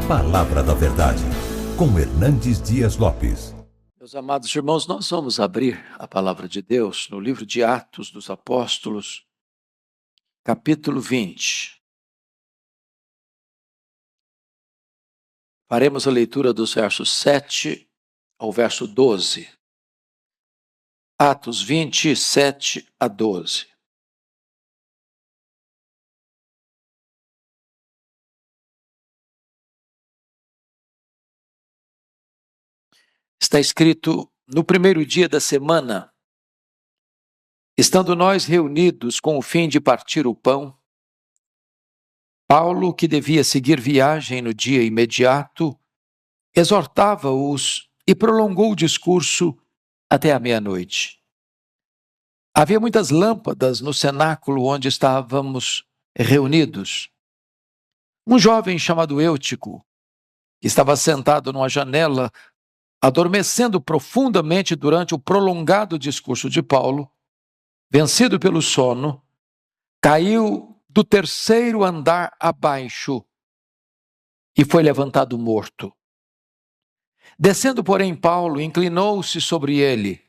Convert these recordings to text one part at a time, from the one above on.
Palavra da Verdade, com Hernandes Dias Lopes. Meus amados irmãos, nós vamos abrir a Palavra de Deus no livro de Atos dos Apóstolos, capítulo 20. Faremos a leitura dos versos 7 ao verso 12. Atos 20, 7 a 12. Está escrito: no primeiro dia da semana, estando nós reunidos com o fim de partir o pão, Paulo, que devia seguir viagem no dia imediato, exortava-os e prolongou o discurso até a meia-noite. Havia muitas lâmpadas no cenáculo onde estávamos reunidos. Um jovem chamado Eutico, que estava sentado numa janela, adormecendo profundamente durante o prolongado discurso de Paulo, vencido pelo sono, caiu do terceiro andar abaixo e foi levantado morto. Descendo, porém, Paulo inclinou-se sobre ele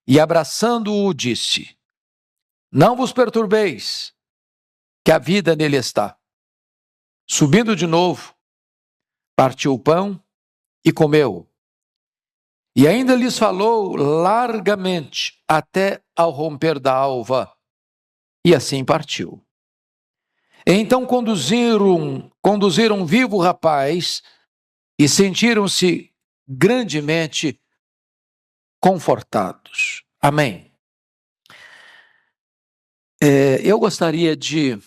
e, abraçando-o, disse: não vos perturbeis, que a vida nele está. Subindo de novo, partiu o pão e comeu. E ainda lhes falou largamente até ao romper da alva, e assim partiu. Então conduziram vivo o rapaz e sentiram-se grandemente confortados. Amém. Eu gostaria de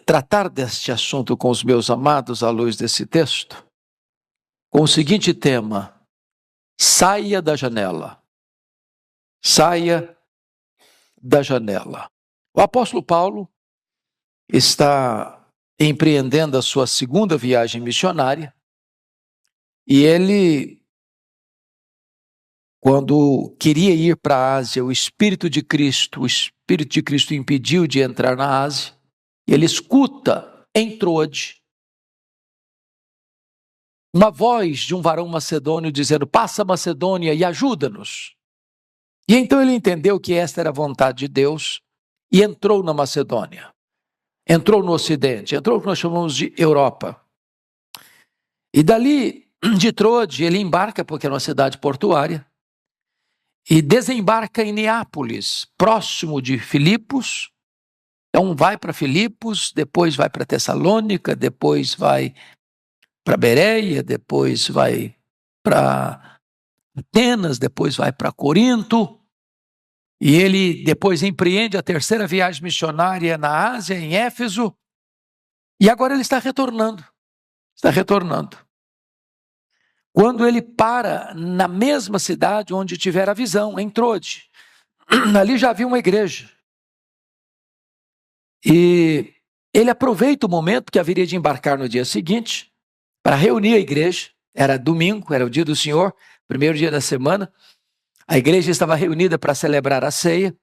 tratar deste assunto com os meus amados à luz desse texto, com o seguinte tema: saia da janela. Saia da janela. O apóstolo Paulo está empreendendo a sua segunda viagem missionária e ele, quando queria ir para a Ásia, o Espírito de Cristo impediu de entrar na Ásia. Ele escuta em Troade uma voz de um varão macedônio dizendo: passa a Macedônia e ajuda-nos. E então ele entendeu que esta era a vontade de Deus e entrou na Macedônia. Entrou no Ocidente, entrou no que nós chamamos de Europa. E dali, de Troade, ele embarca, porque era uma cidade portuária, e desembarca em Neápolis, próximo de Filipos. Então vai para Filipos, depois vai para Tessalônica, depois vai para Bereia, depois vai para Atenas, depois vai para Corinto. E ele depois empreende a terceira viagem missionária na Ásia, em Éfeso. E agora ele está retornando. Quando ele para na mesma cidade onde tiver a visão, em Troade. Ali já havia uma igreja. E ele aproveita o momento que haveria de embarcar no dia seguinte para reunir a igreja. Era domingo, era o dia do Senhor, primeiro dia da semana. A igreja estava reunida para celebrar a ceia.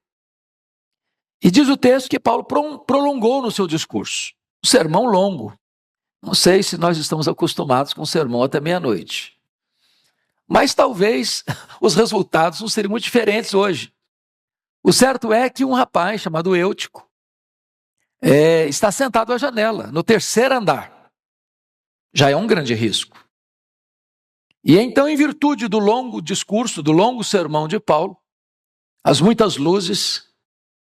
E diz o texto que Paulo prolongou no seu discurso. Um sermão longo. Não sei se nós estamos acostumados com um sermão até meia-noite. Mas talvez os resultados não seriam muito diferentes hoje. O certo é que um rapaz chamado Eutico está sentado à janela, no terceiro andar. Já é um grande risco. E então, em virtude do longo discurso, do longo sermão de Paulo, as muitas luzes,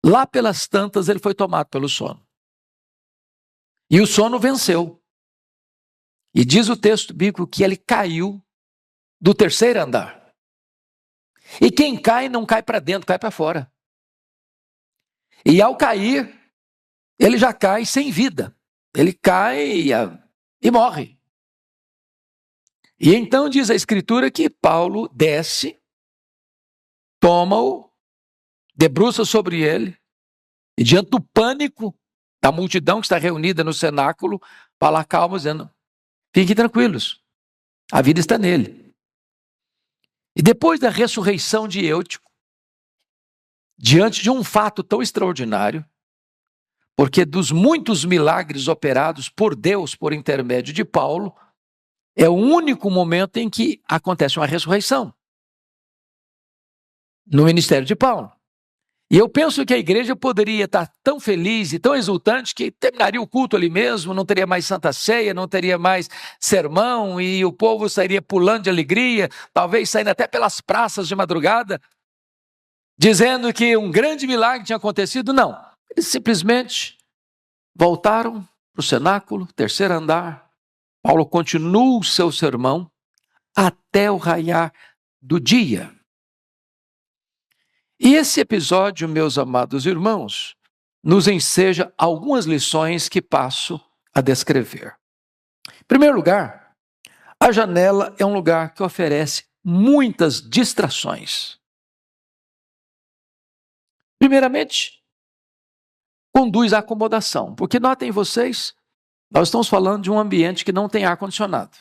lá pelas tantas ele foi tomado pelo sono. E o sono venceu. E diz o texto bíblico que ele caiu do terceiro andar. E quem cai não cai para dentro, cai para fora. E ao cair, ele já cai sem vida. Ele cai e morre. E então diz a Escritura que Paulo desce, toma-o, debruça sobre ele, e diante do pânico da multidão que está reunida no cenáculo, fala calmo, dizendo: fiquem tranquilos, a vida está nele. E depois da ressurreição de Eutico, diante de um fato tão extraordinário, porque dos muitos milagres operados por Deus por intermédio de Paulo, é o único momento em que acontece uma ressurreição no ministério de Paulo. E eu penso que a igreja poderia estar tão feliz e tão exultante que terminaria o culto ali mesmo, não teria mais Santa Ceia, não teria mais sermão e o povo sairia pulando de alegria, talvez saindo até pelas praças de madrugada, dizendo que um grande milagre tinha acontecido. Não, eles simplesmente voltaram para o cenáculo, terceiro andar. Paulo continua o seu sermão até o raiar do dia. E esse episódio, meus amados irmãos, nos enseja algumas lições que passo a descrever. Em primeiro lugar, a janela é um lugar que oferece muitas distrações. Primeiramente, conduz à acomodação, porque notem vocês, nós estamos falando de um ambiente que não tem ar-condicionado.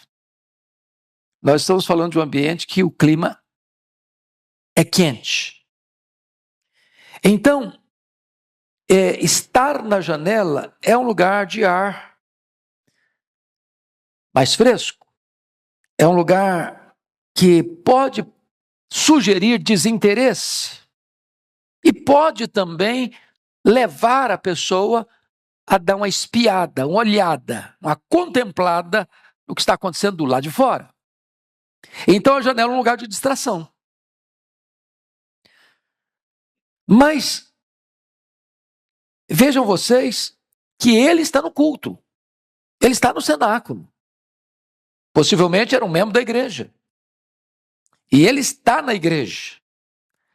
Nós estamos falando de um ambiente que o clima é quente. Então, estar na janela é um lugar de ar mais fresco. É um lugar que pode sugerir desinteresse e pode também levar a pessoa a dar uma espiada, uma olhada, uma contemplada no que está acontecendo do lado de fora. Então, a janela é um lugar de distração. Mas vejam vocês que ele está no culto, ele está no cenáculo. Possivelmente era um membro da igreja. E ele está na igreja.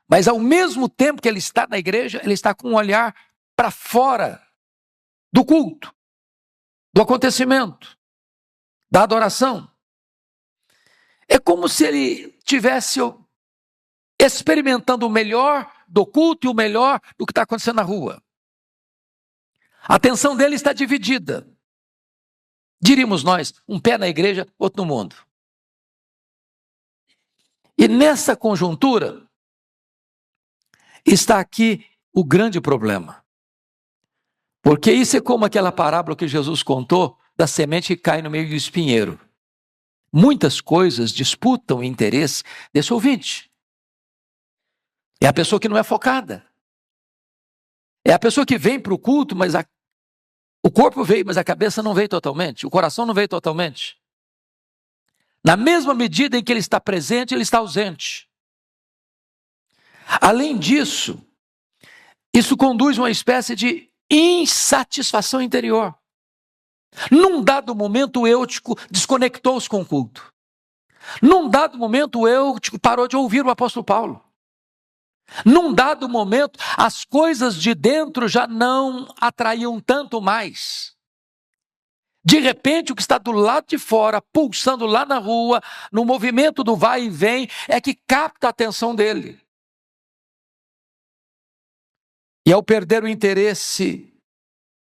Mas ao mesmo tempo que ele está na igreja, ele está com um olhar para fora do culto, do acontecimento, da adoração. É como se ele tivesse experimentando o melhor do culto e o melhor do que está acontecendo na rua. A atenção dele está dividida. Diríamos nós, um pé na igreja, outro no mundo. E nessa conjuntura, está aqui o grande problema. Porque isso é como aquela parábola que Jesus contou da semente que cai no meio do espinheiro. Muitas coisas disputam o interesse desse ouvinte. É a pessoa que não é focada. É a pessoa que vem para o culto, mas o corpo veio, mas a cabeça não veio totalmente. O coração não veio totalmente. Na mesma medida em que ele está presente, ele está ausente. Além disso, isso conduz a uma espécie de insatisfação interior. Num dado momento, o eutico desconectou-se com o culto. Num dado momento, o eutico parou de ouvir o apóstolo Paulo. Num dado momento, as coisas de dentro já não atraíam tanto mais. De repente, o que está do lado de fora, pulsando lá na rua, no movimento do vai e vem, é que capta a atenção dele. E ao perder o interesse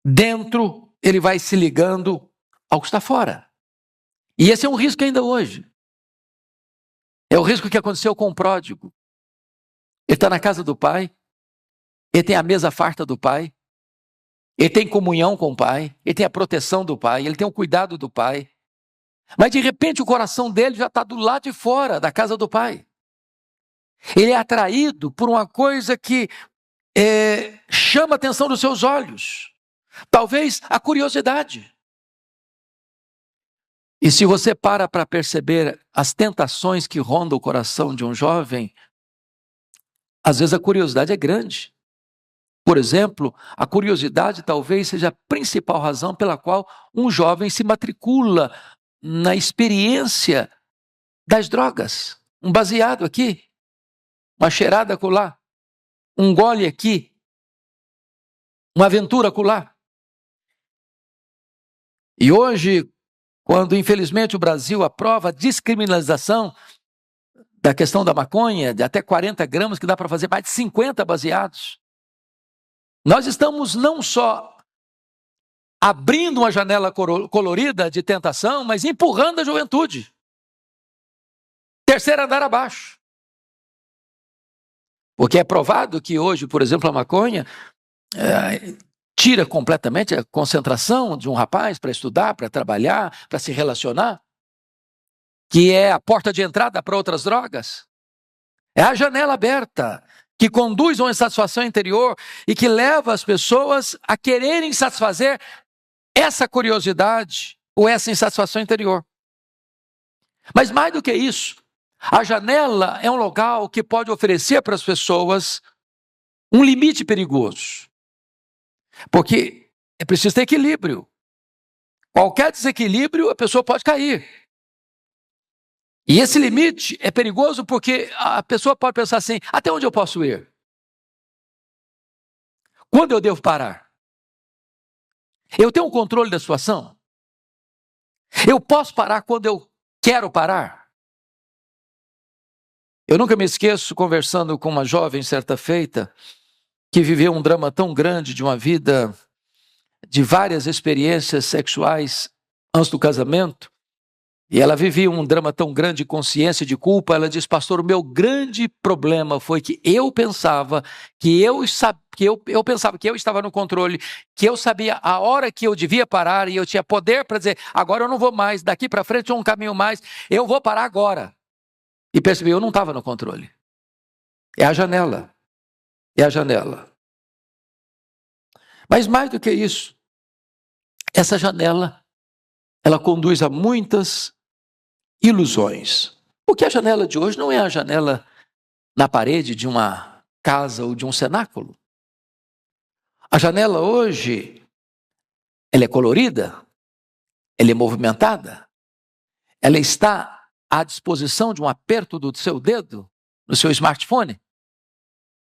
dentro, ele vai se ligando ao que está fora. E esse é um risco ainda hoje. É o risco que aconteceu com o pródigo. Ele está na casa do pai, ele tem a mesa farta do pai, ele tem comunhão com o pai, ele tem a proteção do pai, ele tem o cuidado do pai. Mas de repente o coração dele já está do lado de fora da casa do pai. Ele é atraído por uma coisa que chama a atenção dos seus olhos. Talvez a curiosidade. E se você para perceber as tentações que rondam o coração de um jovem, às vezes a curiosidade é grande. Por exemplo, a curiosidade talvez seja a principal razão pela qual um jovem se matricula na experiência das drogas. Um baseado aqui, uma cheirada acolá, um gole aqui, uma aventura acolá. E hoje, quando infelizmente o Brasil aprova a descriminalização da questão da maconha, de até 40 gramas, que dá para fazer mais de 50 baseados, nós estamos não só abrindo uma janela colorida de tentação, mas empurrando a juventude. Terceiro andar abaixo. Porque é provado que hoje, por exemplo, a maconha tira completamente a concentração de um rapaz para estudar, para trabalhar, para se relacionar, que é a porta de entrada para outras drogas. É a janela aberta que conduz a uma insatisfação interior e que leva as pessoas a quererem satisfazer essa curiosidade ou essa insatisfação interior. Mas mais do que isso, a janela é um local que pode oferecer para as pessoas um limite perigoso. Porque é preciso ter equilíbrio. Qualquer desequilíbrio, a pessoa pode cair. E esse limite é perigoso porque a pessoa pode pensar assim: até onde eu posso ir? Quando eu devo parar? Eu tenho um controle da situação? Eu posso parar quando eu quero parar? Eu nunca me esqueço, conversando com uma jovem certa feita, que viveu um drama tão grande de uma vida de várias experiências sexuais antes do casamento, e ela vivia um drama tão grande de consciência, de culpa. Ela diz: pastor, o meu grande problema foi que eu pensava que eu pensava que eu estava no controle, que eu sabia a hora que eu devia parar e eu tinha poder para dizer: agora eu não vou mais, daqui para frente é um caminho mais, eu vou parar agora. E percebi, eu não estava no controle. É a janela. É a janela. Mas mais do que isso, essa janela, ela conduz a muitas ilusões. Porque a janela de hoje não é a janela na parede de uma casa ou de um cenáculo. A janela hoje, ela é colorida, ela é movimentada, ela está à disposição de um aperto do seu dedo, no seu smartphone,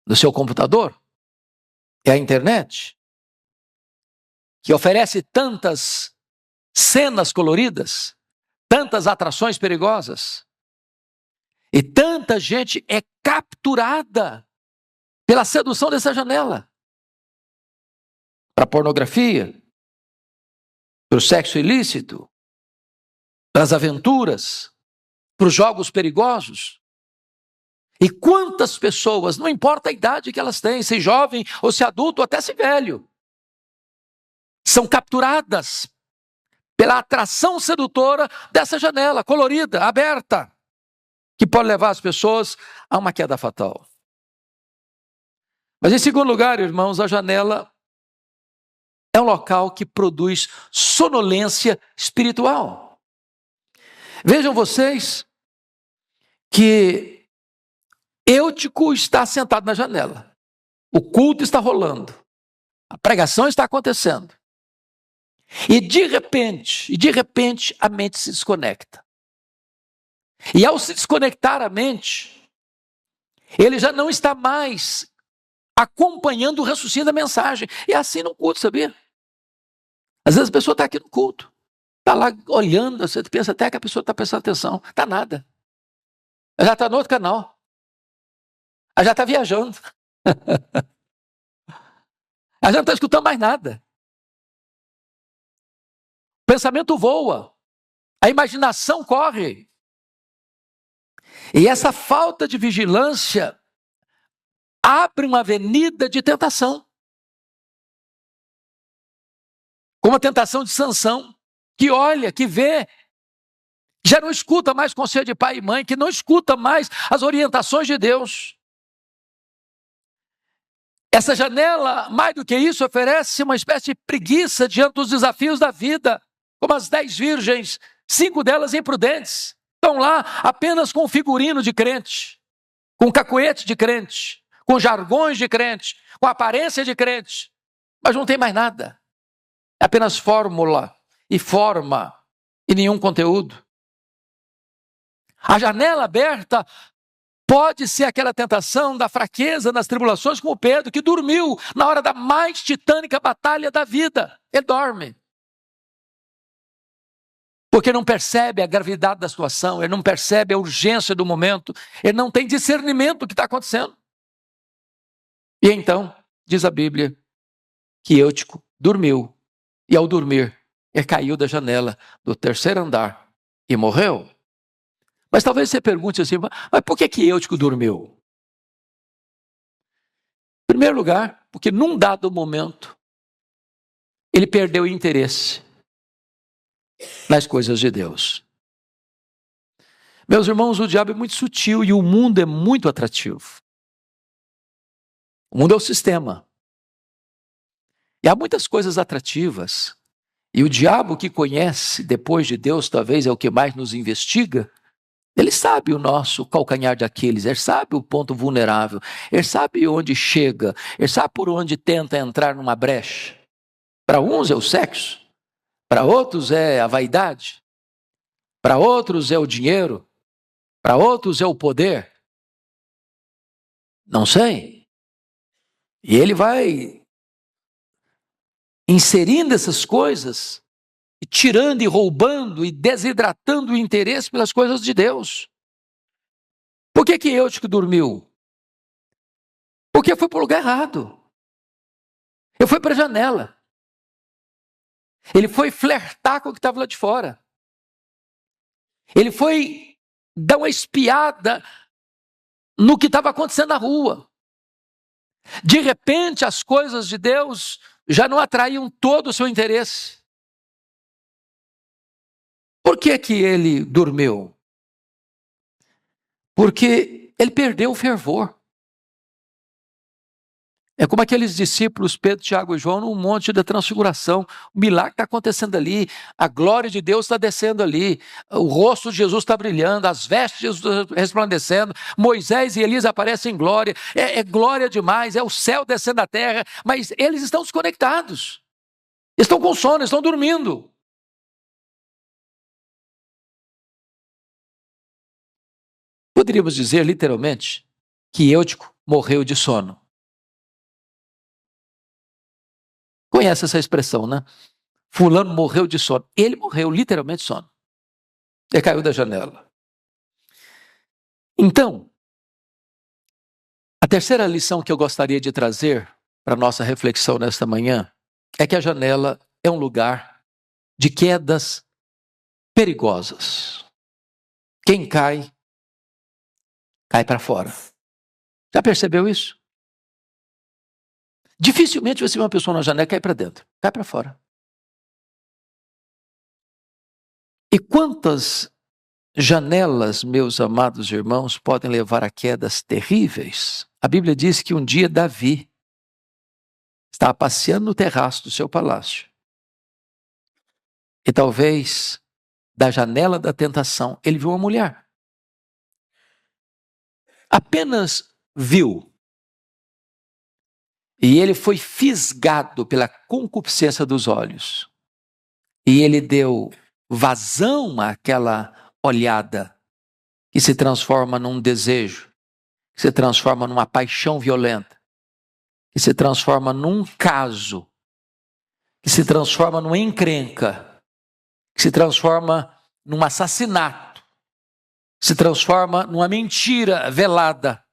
no seu computador. É a internet, que oferece tantas cenas coloridas, tantas atrações perigosas, e tanta gente é capturada pela sedução dessa janela, para a pornografia, para o sexo ilícito, para as aventuras, para os jogos perigosos. E quantas pessoas, não importa a idade que elas têm, se jovem ou se adulto ou até se velho, são capturadas pela atração sedutora dessa janela colorida, aberta, que pode levar as pessoas a uma queda fatal. Mas em segundo lugar, irmãos, a janela é um local que produz sonolência espiritual. Vejam vocês que Eutico está sentado na janela, o culto está rolando, a pregação está acontecendo, e de repente a mente se desconecta. E ao se desconectar a mente, ele já não está mais acompanhando o raciocínio da mensagem. É assim no culto, sabia? Às vezes a pessoa está aqui no culto, está lá olhando, você pensa até que a pessoa está prestando atenção, está nada. Ela já está no outro canal, ela já está viajando, ela já não está escutando mais nada. O pensamento voa, a imaginação corre. E essa falta de vigilância abre uma avenida de tentação. Como a tentação de Sansão, que olha, que vê, já não escuta mais conselho de pai e mãe, que não escuta mais as orientações de Deus. Essa janela, mais do que isso, oferece uma espécie de preguiça diante dos desafios da vida, como as 10 virgens, 5 delas imprudentes, estão lá apenas com figurino de crente, com cacuete de crente, com jargões de crente, com aparência de crente, mas não tem mais nada. É apenas fórmula e forma e nenhum conteúdo. A janela aberta pode ser aquela tentação da fraqueza nas tribulações, como Pedro, que dormiu na hora da mais titânica batalha da vida. Ele dorme. Porque não percebe a gravidade da situação, ele não percebe a urgência do momento, ele não tem discernimento do que está acontecendo. E então, diz a Bíblia, que Eutico dormiu, e ao dormir, ele caiu da janela do 3º andar e morreu. Mas talvez você pergunte assim, mas por que Eutico dormiu? Em primeiro lugar, porque num dado momento, ele perdeu o interesse nas coisas de Deus. Meus irmãos, o diabo é muito sutil e o mundo é muito atrativo. O mundo é o sistema. E há muitas coisas atrativas. E o diabo, que conhece depois de Deus, talvez é o que mais nos investiga, ele sabe o nosso calcanhar de Aquiles, ele sabe o ponto vulnerável, ele sabe onde chega, ele sabe por onde tenta entrar numa brecha. Para uns é o sexo, para outros é a vaidade, para outros é o dinheiro, para outros é o poder. Não sei. E ele vai inserindo essas coisas, e tirando e roubando e desidratando o interesse pelas coisas de Deus. Por que Eutico dormiu? Porque foi para o lugar errado. Ele foi para a janela. Ele foi flertar com o que estava lá de fora. Ele foi dar uma espiada no que estava acontecendo na rua. De repente, as coisas de Deus já não atraíam todo o seu interesse. Por que ele dormiu? Porque ele perdeu o fervor. É como aqueles discípulos, Pedro, Tiago e João, no Monte da Transfiguração. O milagre está acontecendo ali, a glória de Deus está descendo ali, o rosto de Jesus está brilhando, as vestes de Jesus resplandecendo, Moisés e Elias aparecem em glória, é glória demais, é o céu descendo à terra, mas eles estão desconectados, estão com sono, estão dormindo. Poderíamos dizer, literalmente, que Eutico morreu de sono. Conhece essa expressão, né? Fulano morreu de sono. Ele morreu literalmente de sono. Ele caiu da janela. Então, a terceira lição que eu gostaria de trazer para a nossa reflexão nesta manhã é que a janela é um lugar de quedas perigosas. Quem cai, cai para fora. Já percebeu isso? Dificilmente você vê uma pessoa na janela e cai para dentro, cai para fora. E quantas janelas, meus amados irmãos, podem levar a quedas terríveis? A Bíblia diz que um dia Davi estava passeando no terraço do seu palácio. E talvez, da janela da tentação, ele viu uma mulher. Apenas viu. E ele foi fisgado pela concupiscência dos olhos. E ele deu vazão àquela olhada que se transforma num desejo, que se transforma numa paixão violenta, que se transforma num caso, que se transforma numa encrenca, que se transforma num assassinato, que se transforma numa mentira velada,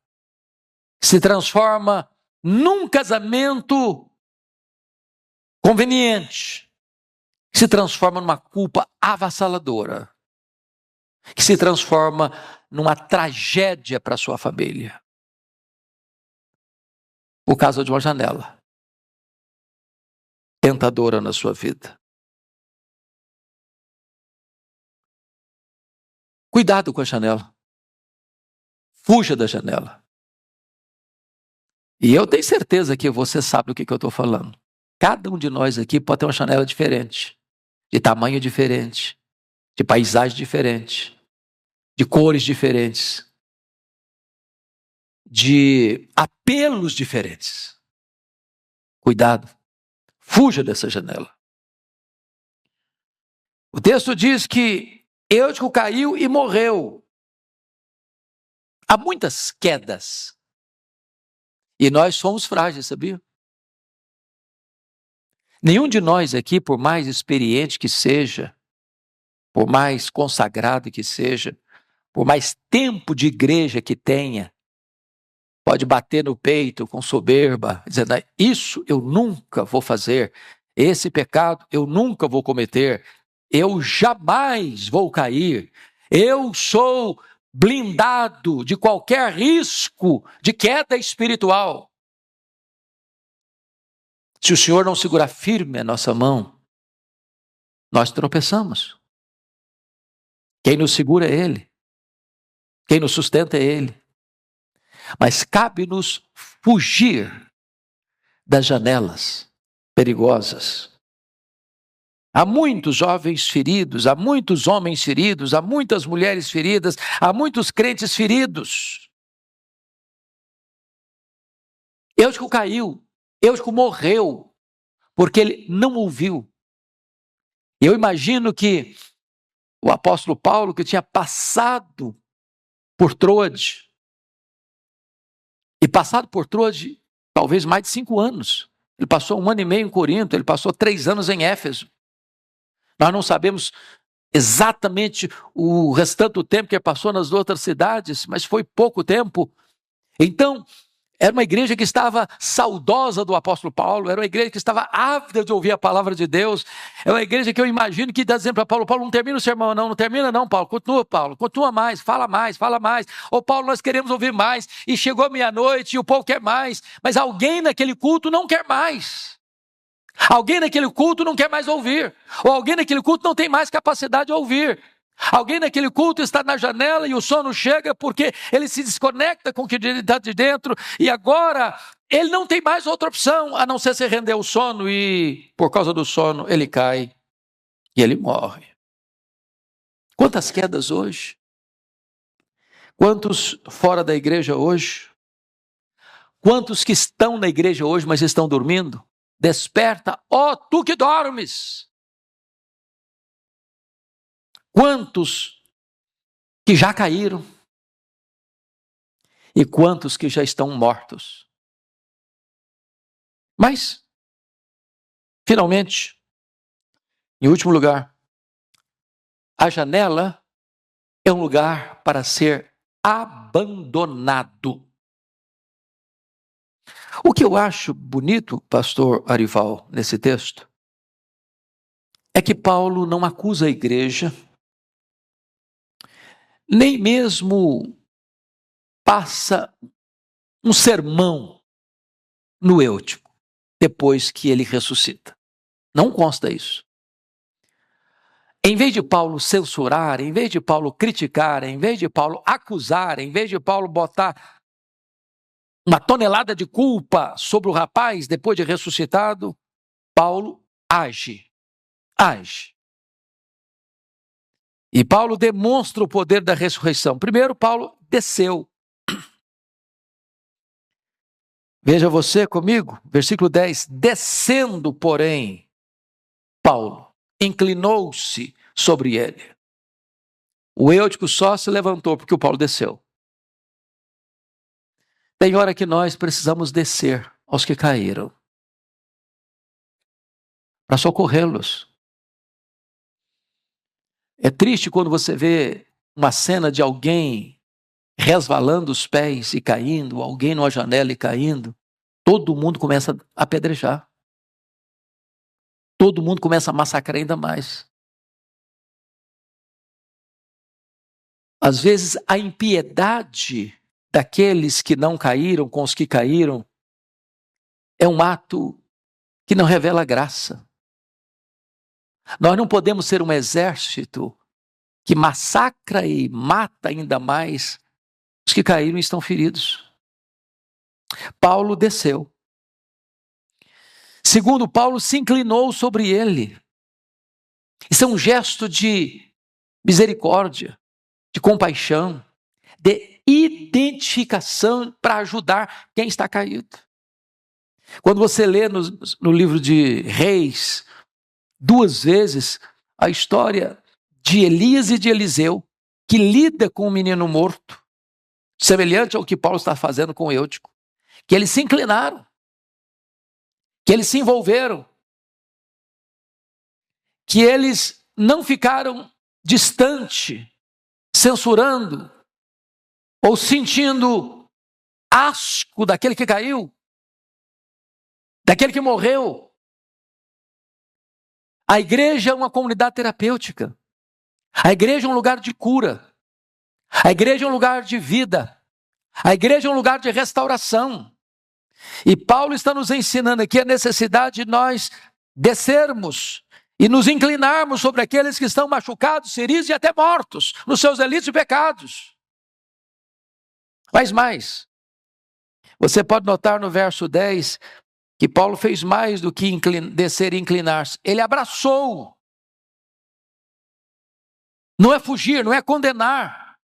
que se transforma num casamento conveniente, que se transforma numa culpa avassaladora, que se transforma numa tragédia para a sua família. Por causa de uma janela tentadora na sua vida. Cuidado com a janela. Fuja da janela. E eu tenho certeza que você sabe do que eu estou falando. Cada um de nós aqui pode ter uma janela diferente, de tamanho diferente, de paisagem diferente, de cores diferentes, de apelos diferentes. Cuidado, fuja dessa janela. O texto diz que Eutico caiu e morreu. Há muitas quedas. E nós somos frágeis, sabia? Nenhum de nós aqui, por mais experiente que seja, por mais consagrado que seja, por mais tempo de igreja que tenha, pode bater no peito com soberba, dizendo, isso eu nunca vou fazer, esse pecado eu nunca vou cometer, eu jamais vou cair, eu sou blindado de qualquer risco de queda espiritual. Se o Senhor não segurar firme a nossa mão, nós tropeçamos. Quem nos segura é Ele. Quem nos sustenta é Ele. Mas cabe-nos fugir das janelas perigosas. Há muitos jovens feridos, há muitos homens feridos, há muitas mulheres feridas, há muitos crentes feridos. Eutico caiu, Eutico morreu, porque ele não ouviu. Eu imagino que o apóstolo Paulo, que tinha passado por Troade, e passado por Troade talvez mais de 5 anos. Ele passou 1 ano e meio em Corinto, ele passou 3 anos em Éfeso. Nós não sabemos exatamente o restante do tempo que ele passou nas outras cidades, mas foi pouco tempo. Então, era uma igreja que estava saudosa do apóstolo Paulo, era uma igreja que estava ávida de ouvir a palavra de Deus, é uma igreja que eu imagino que dá dizendo para Paulo, Paulo, não termina o sermão não termina não, Paulo, continua mais, fala mais, ô Paulo, nós queremos ouvir mais, e chegou a meia-noite e o povo quer mais, mas alguém naquele culto não quer mais, alguém naquele culto não quer mais ouvir, ou alguém naquele culto não tem mais capacidade de ouvir. Alguém naquele culto está na janela e o sono chega porque ele se desconecta com o que está de dentro e agora ele não tem mais outra opção a não ser se render ao sono e por causa do sono ele cai e ele morre. Quantas quedas hoje? Quantos fora da igreja hoje? Quantos que estão na igreja hoje mas estão dormindo? Desperta, ó tu que dormes! Quantos que já caíram e quantos que já estão mortos. Mas, finalmente, em último lugar, a janela é um lugar para ser abandonado. O que eu acho bonito, pastor Arival, nesse texto, é que Paulo não acusa a igreja, nem mesmo passa um sermão no Eutico, depois que ele ressuscita. Não consta isso. Em vez de Paulo censurar, em vez de Paulo criticar, em vez de Paulo acusar, em vez de Paulo botar uma tonelada de culpa sobre o rapaz depois de ressuscitado, Paulo age. E Paulo demonstra o poder da ressurreição. Primeiro, Paulo desceu. Veja você comigo, versículo 10. Descendo, porém, Paulo inclinou-se sobre ele. O Eutico só se levantou porque o Paulo desceu. Tem hora que nós precisamos descer aos que caíram para socorrê-los. É triste quando você vê uma cena de alguém resvalando os pés e caindo, alguém numa janela e caindo, todo mundo começa a apedrejar. Todo mundo começa a massacrar ainda mais. Às vezes a impiedade daqueles que não caíram com os que caíram é um ato que não revela graça. Nós não podemos ser um exército que massacra e mata ainda mais os que caíram e estão feridos. Paulo desceu. Segundo, Paulo se inclinou sobre ele. Isso é um gesto de misericórdia, de compaixão, de identificação para ajudar quem está caído. Quando você lê no livro de Reis, 2 vezes, a história de Elias e de Eliseu, que lida com um menino morto, semelhante ao que Paulo está fazendo com Eutico, que eles se inclinaram, que eles se envolveram, que eles não ficaram distante, censurando, ou sentindo asco daquele que caiu, daquele que morreu. A igreja é uma comunidade terapêutica. A igreja é um lugar de cura. A igreja é um lugar de vida. A igreja é um lugar de restauração. E Paulo está nos ensinando aqui a necessidade de nós descermos e nos inclinarmos sobre aqueles que estão machucados, feridos e até mortos nos seus delitos e pecados. Mas mais, você pode notar no verso 10 que Paulo fez mais do que descer e inclinar-se. Ele abraçou. Não é fugir, não é condenar.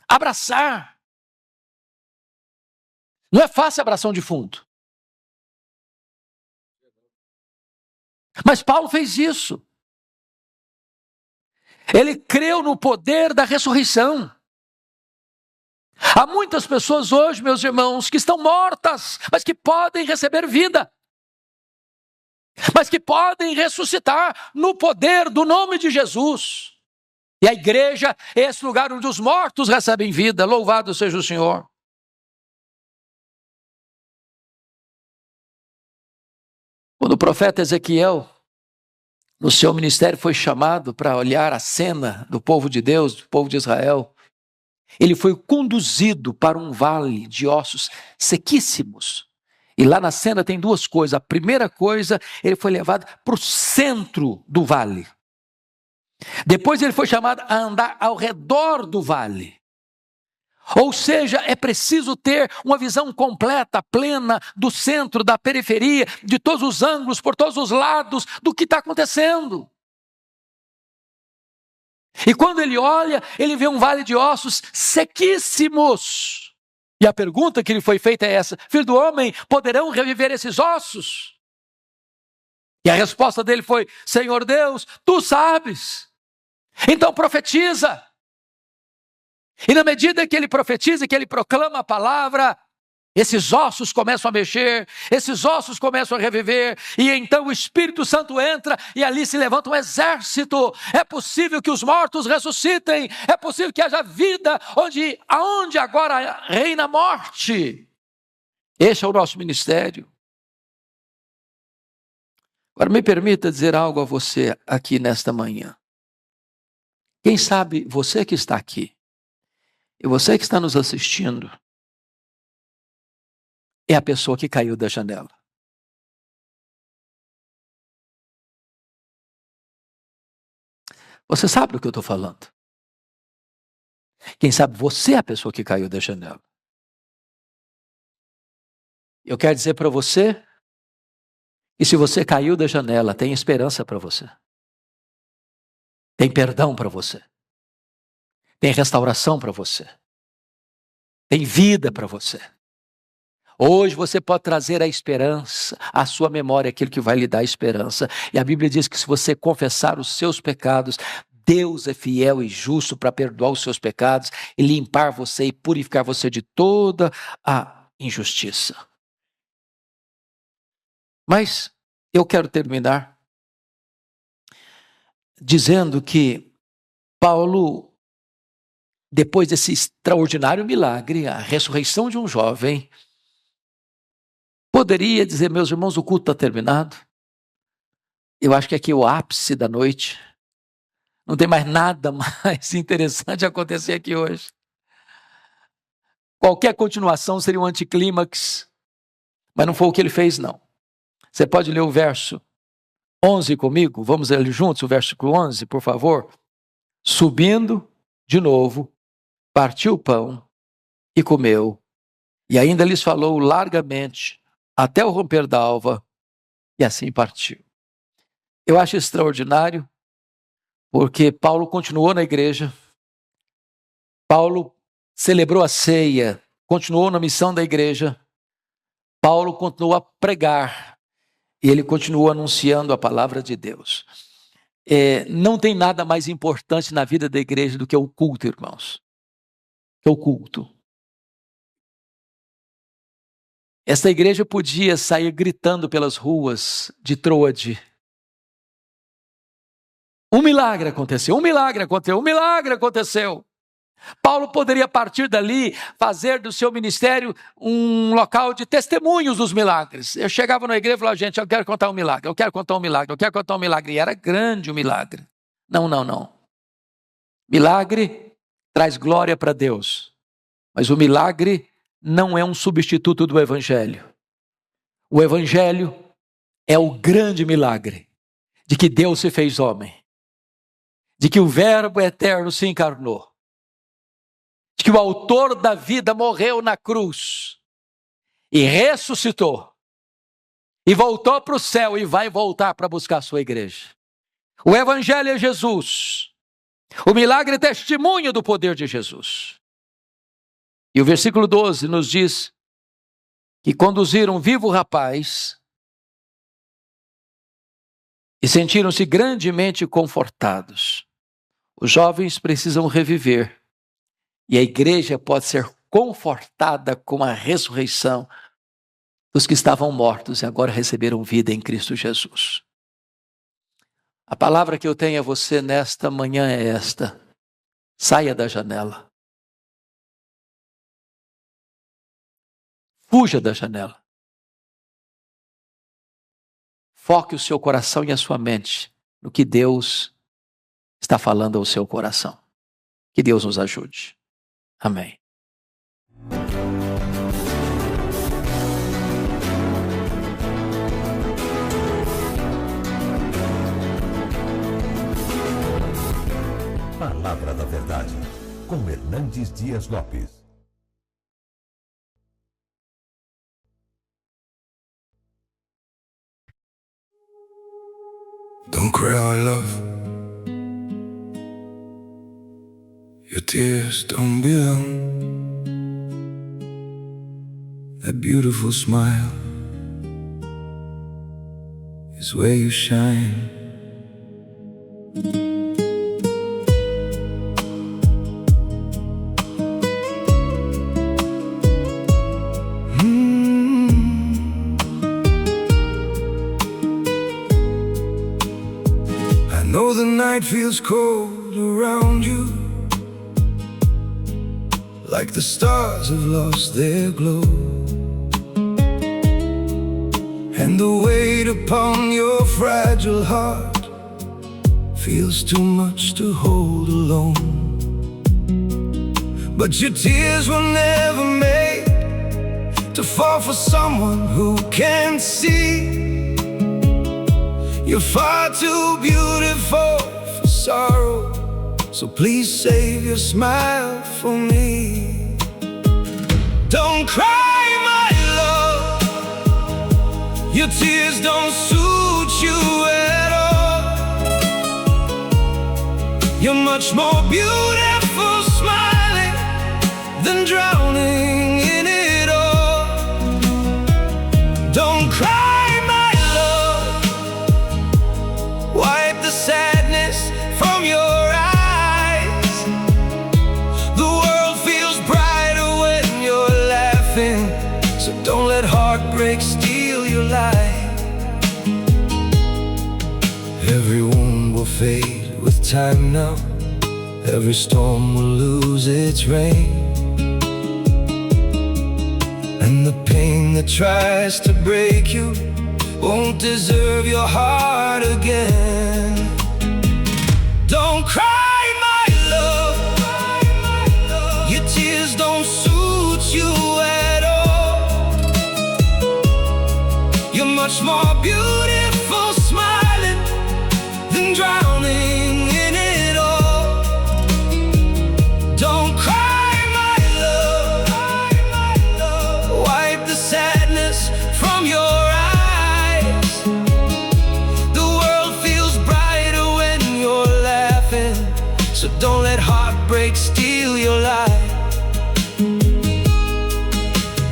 Abraçar. Não é fácil abraçar um defunto. Mas Paulo fez isso. Ele creu no poder da ressurreição. Há muitas pessoas hoje, meus irmãos, que estão mortas, mas que podem receber vida. Mas que podem ressuscitar no poder do nome de Jesus. E a igreja é esse lugar onde os mortos recebem vida. Louvado seja o Senhor. Quando o profeta Ezequiel, no seu ministério, foi chamado para olhar a cena do povo de Deus, do povo de Israel, ele foi conduzido para um vale de ossos sequíssimos. E lá na cena tem duas coisas. A primeira coisa, ele foi levado para o centro do vale. Depois ele foi chamado a andar ao redor do vale. Ou seja, é preciso ter uma visão completa, plena, do centro, da periferia, de todos os ângulos, por todos os lados, do que está acontecendo. E quando ele olha, ele vê um vale de ossos sequíssimos. E a pergunta que lhe foi feita é essa: filho do homem, poderão reviver esses ossos? E a resposta dele foi: Senhor Deus, tu sabes. Então profetiza. E na medida que ele profetiza, que ele proclama a palavra, esses ossos começam a mexer, esses ossos começam a reviver, e então o Espírito Santo entra e ali se levanta um exército. É possível que os mortos ressuscitem, é possível que haja vida aonde agora reina a morte. Este é o nosso ministério. Agora me permita dizer algo a você aqui nesta manhã. Quem sabe você que está aqui, e você que está nos assistindo, é a pessoa que caiu da janela. Você sabe do que eu estou falando? Quem sabe você é a pessoa que caiu da janela. Eu quero dizer para você que se você caiu da janela, tem esperança para você. Tem perdão para você. Tem restauração para você. Tem vida para você. Hoje você pode trazer a esperança, à sua memória, aquilo que vai lhe dar esperança. E a Bíblia diz que se você confessar os seus pecados, Deus é fiel e justo para perdoar os seus pecados e limpar você e purificar você de toda a injustiça. Mas eu quero terminar dizendo que Paulo, depois desse extraordinário milagre, a ressurreição de um jovem, poderia dizer: meus irmãos, o culto está terminado. Eu acho que aqui é o ápice da noite. Não tem mais nada mais interessante a acontecer aqui hoje. Qualquer continuação seria um anticlímax. Mas não foi o que ele fez, não. Você pode ler o verso 11 comigo? Vamos ler juntos o versículo 11, por favor? Subindo de novo, partiu o pão e comeu. E ainda lhes falou largamente até o romper da alva, e assim partiu. Eu acho extraordinário, porque Paulo continuou na igreja, Paulo celebrou a ceia, continuou na missão da igreja, Paulo continuou a pregar, e ele continuou anunciando a palavra de Deus. Não tem nada mais importante na vida da igreja do que o culto, irmãos. Que é o culto. Esta igreja podia sair gritando pelas ruas de Troade. Um milagre aconteceu, um milagre aconteceu, um milagre aconteceu. Paulo poderia, a partir dali, fazer do seu ministério um local de testemunhos dos milagres. Eu chegava na igreja e falava: gente, eu quero contar um milagre, eu quero contar um milagre, eu quero contar um milagre. E era grande o milagre. Não. Milagre traz glória para Deus. Mas o milagre não é um substituto do evangelho. O Evangelho é o grande milagre de que Deus se fez homem, de que o Verbo eterno se encarnou, de que o autor da vida morreu na cruz e ressuscitou, e voltou para o céu e vai voltar para buscar a sua igreja. O Evangelho é Jesus. O milagre é testemunho do poder de Jesus. E o versículo 12 nos diz que conduziram vivo o rapaz e sentiram-se grandemente confortados. Os jovens precisam reviver e a igreja pode ser confortada com a ressurreição dos que estavam mortos e agora receberam vida em Cristo Jesus. A palavra que eu tenho a você nesta manhã é esta: saia da janela. Fuja da janela. Foque o seu coração e a sua mente no que Deus está falando ao seu coração. Que Deus nos ajude. Amém. Palavra da Verdade, com Hernandes Dias Lopes. Don't cry, love. Your tears don't belong. That beautiful smile is where you shine. I know the night feels cold around you, like the stars have lost their glow, and the weight upon your fragile heart feels too much to hold alone. But your tears were never made to fall for someone who can't see. You're far too beautiful for sorrow, so please save your smile for me. Don't cry, my love. Your tears don't suit you at all. You're much more beautiful smiling than drowning in it all. Don't cry, my love. Wipe the sadness from your eyes. The world feels brighter when you're laughing, so don't let heartbreak steal your life. Every wound will fade with time now. Every storm will lose its rain, and the pain that tries to break you won't deserve your heart again. Don't cry, my love. Your tears don't suit you at all. You're much more beautiful smiling than drowning in it all. Don't cry, my love. Wipe the sadness from your eyes. The world feels brighter when you're laughing, so don't let heartbreak steal your life.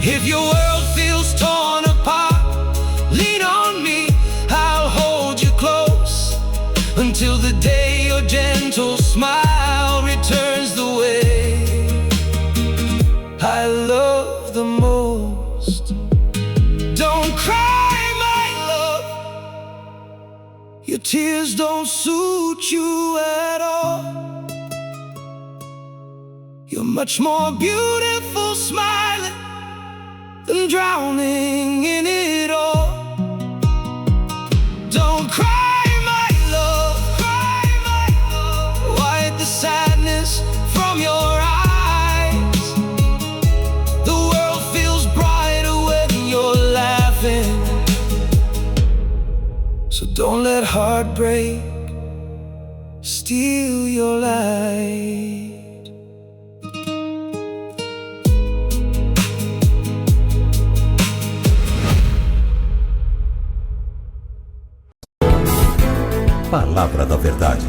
If your world feels torn apart, lean on me, I'll hold you close until the day your gentle smile returns the way I love the most. Don't cry, my love. Your tears don't suit you at all. You're much more beautiful smiling than drowning in it all. Don't cry, my love. Wipe the sadness from your eyes. The world feels brighter when you're laughing, So don't let heartbreak steal your light. Palavra da Verdade,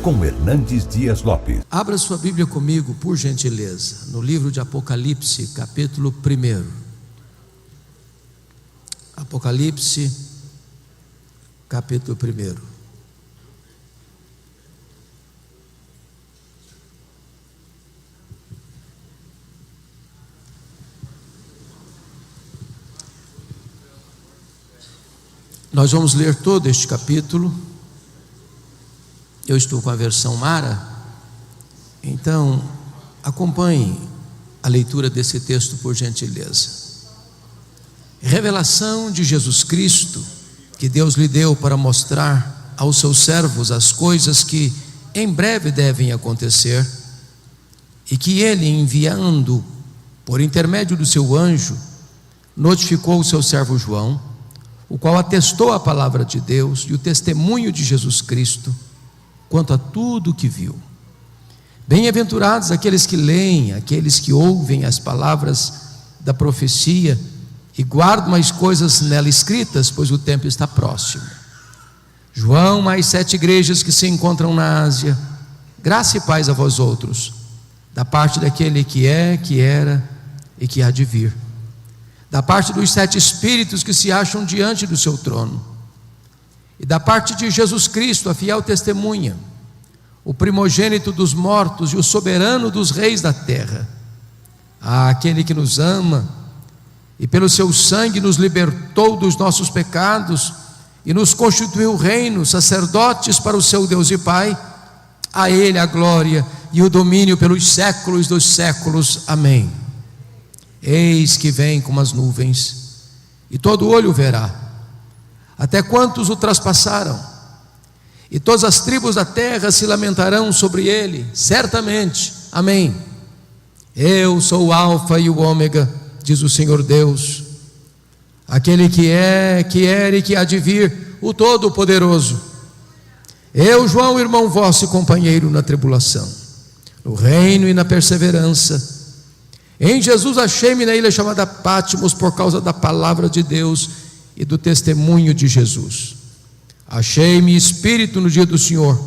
com Hernandes Dias Lopes. Abra sua Bíblia comigo, por gentileza, no livro de Apocalipse, capítulo 1. Apocalipse, capítulo 1. Nós vamos ler todo este capítulo. Eu estou com a versão Mara, então acompanhe a leitura desse texto por gentileza. Revelação de Jesus Cristo, que Deus lhe deu para mostrar aos seus servos as coisas que em breve devem acontecer, e que ele, enviando por intermédio do seu anjo, notificou o seu servo João, o qual atestou a palavra de Deus e o testemunho de Jesus Cristo quanto a tudo o que viu. Bem-aventurados aqueles que leem, aqueles que ouvem as palavras da profecia e guardam as coisas nela escritas, pois o tempo está próximo. João, mais 7 igrejas que se encontram na Ásia, graça e paz a vós outros, da parte daquele que é, que era e que há de vir, da parte dos 7 espíritos que se acham diante do seu trono, e da parte de Jesus Cristo, a fiel testemunha, o primogênito dos mortos e o soberano dos reis da terra, aquele que nos ama e pelo seu sangue nos libertou dos nossos pecados e nos constituiu reino, sacerdotes para o seu Deus e Pai, a ele a glória e o domínio pelos séculos dos séculos. Amém. Eis que vem com as nuvens, e todo olho verá, até quantos o traspassaram, e todas as tribos da terra se lamentarão sobre ele, certamente. Amém. Eu sou o Alfa e o Ômega, diz o Senhor Deus, aquele que é, que era e que há de vir, o Todo-Poderoso. Eu, João, irmão vosso e companheiro na tribulação, no reino e na perseverança. Em Jesus achei-me na ilha chamada Patmos por causa da palavra de Deus e do testemunho de Jesus. Achei-me espírito no dia do Senhor,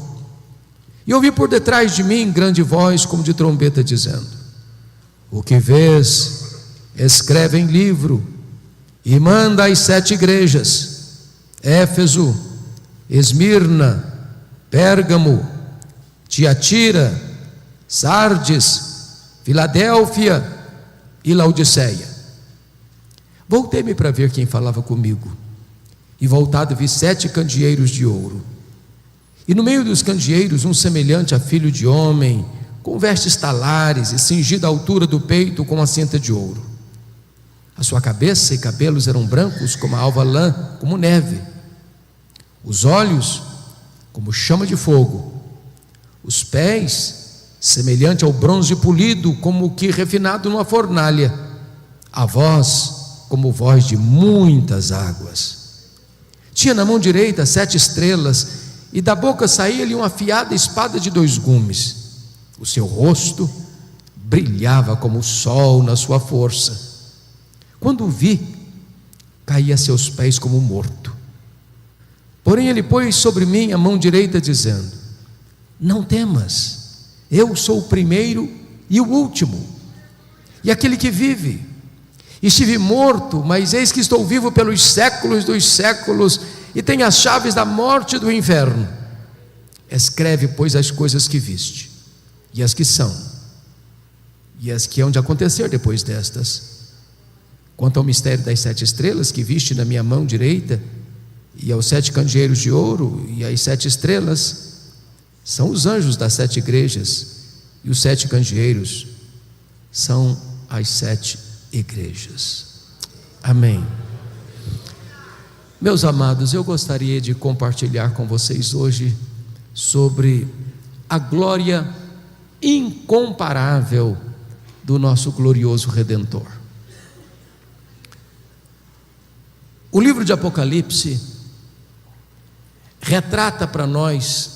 e ouvi por detrás de mim grande voz como de trombeta dizendo: o que vês, escreve em livro e manda às 7 igrejas: Éfeso, Esmirna, Pérgamo, Tiatira, Sardes, Filadélfia e Laodiceia. Voltei-me para ver quem falava comigo, e voltado vi 7 candeeiros de ouro, e no meio dos candeeiros um semelhante a filho de homem, com vestes talares e cingido à altura do peito com uma cinta de ouro. A sua cabeça e cabelos eram brancos como a alva lã, como neve, os olhos como chama de fogo, os pés semelhante ao bronze polido, como que refinado numa fornalha, a voz como voz de muitas águas. Tinha na mão direita 7 estrelas, e da boca saía-lhe uma afiada espada de 2 gumes. O seu rosto brilhava como o sol na sua força. Quando o vi, caí a seus pés como morto. Porém ele pôs sobre mim a mão direita, dizendo: não temas, eu sou o primeiro e o último, e aquele que vive. Estive morto, mas eis que estou vivo pelos séculos dos séculos, e tenho as chaves da morte e do inferno. Escreve, pois, as coisas que viste, e as que são, e as que hão de acontecer depois destas. Quanto ao mistério das 7 estrelas que viste na minha mão direita, e aos 7 candeeiros de ouro, e as 7 estrelas, são os anjos das 7 igrejas, e os 7 candeeiros são as 7 igrejas. Amém. Meus amados, eu gostaria de compartilhar com vocês hoje sobre a glória incomparável do nosso glorioso Redentor. O livro de Apocalipse retrata para nós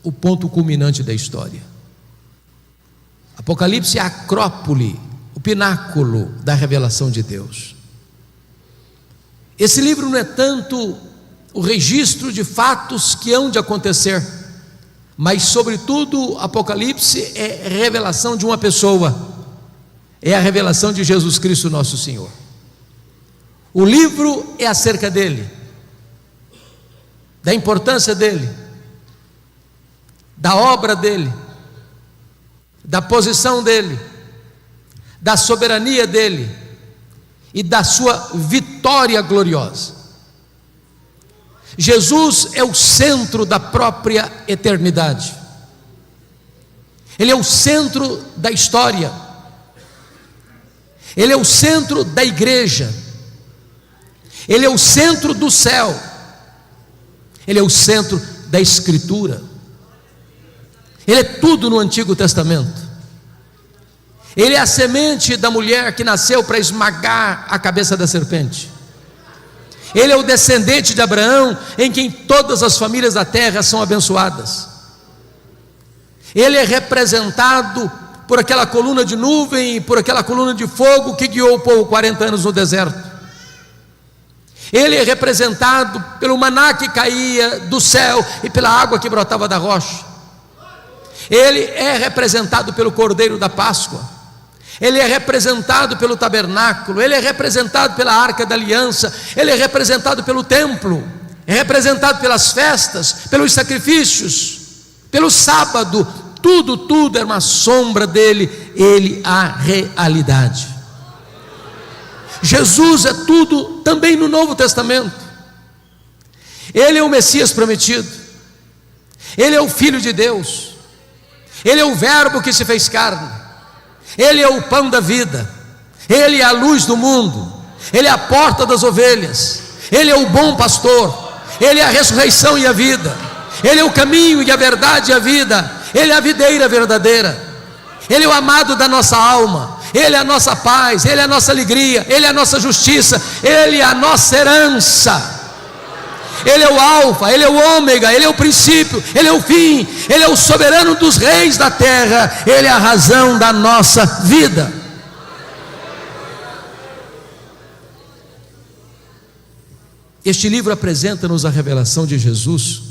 o ponto culminante da história. Apocalipse é a acrópole, o pináculo da revelação de Deus. Esse livro não é tanto o registro de fatos que hão de acontecer, mas sobretudo Apocalipse é a revelação de uma pessoa, é a revelação de Jesus Cristo nosso Senhor. O livro é acerca dele, da importância dele, da obra dele, da posição dele, da soberania dele e da sua vitória gloriosa. Jesus é o centro da própria eternidade. Ele é o centro da história. Ele é o centro da igreja. Ele é o centro do céu. Ele é o centro da Escritura. Ele é tudo no Antigo Testamento. Ele é a semente da mulher que nasceu para esmagar a cabeça da serpente. Ele é o descendente de Abraão, em quem todas as famílias da terra são abençoadas. Ele é representado por aquela coluna de nuvem e por aquela coluna de fogo que guiou o povo 40 anos no deserto. Ele é representado pelo maná que caía do céu e pela água que brotava da rocha. Ele é representado pelo Cordeiro da Páscoa. Ele é representado pelo tabernáculo. Ele é representado pela Arca da Aliança. Ele é representado pelo templo. É representado pelas festas, pelos sacrifícios, pelo sábado. Tudo é uma sombra dele. Ele a realidade. Jesus é tudo também no Novo Testamento. Ele é o Messias prometido. Ele é o Filho de Deus. Ele é o Verbo que se fez carne. Ele é o pão da vida. Ele é a luz do mundo. Ele é a porta das ovelhas. Ele é o bom pastor. Ele é a ressurreição e a vida. Ele é o caminho e a verdade e a vida. Ele é a videira verdadeira. Ele é o amado da nossa alma. Ele é a nossa paz. Ele é a nossa alegria. Ele é a nossa justiça. Ele é a nossa herança. Ele é o alfa, ele é o ômega, ele é o princípio, ele é o fim, ele é o soberano dos reis da terra, ele é a razão da nossa vida. Este livro apresenta-nos a revelação de Jesus,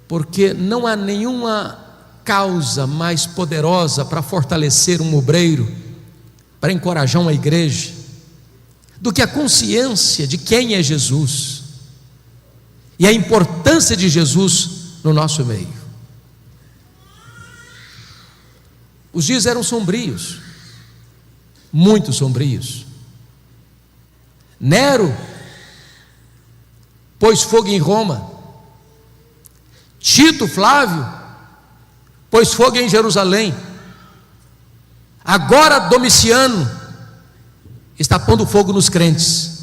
porque não há nenhuma causa mais poderosa para fortalecer um obreiro, para encorajar uma igreja, do que a consciência de quem é Jesus e a importância de Jesus no nosso meio. Os dias eram sombrios, muito sombrios. Nero pôs fogo em Roma. Tito Flávio pôs fogo em Jerusalém. Agora Domiciano está pondo fogo nos crentes.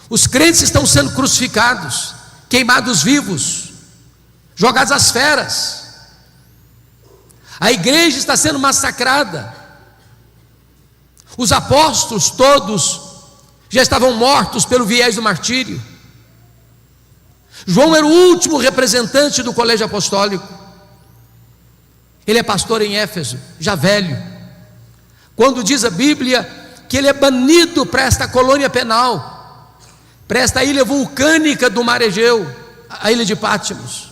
Os crentes estão sendo crucificados, queimados vivos, jogados às feras. A igreja está sendo massacrada. Os apóstolos todos já estavam mortos pelo viés do martírio. João era o último representante do colégio apostólico. Ele é pastor em Éfeso, já velho. Quando diz a Bíblia que ele é banido para esta colônia penal, para esta ilha vulcânica do mar Egeu, a ilha de Patmos.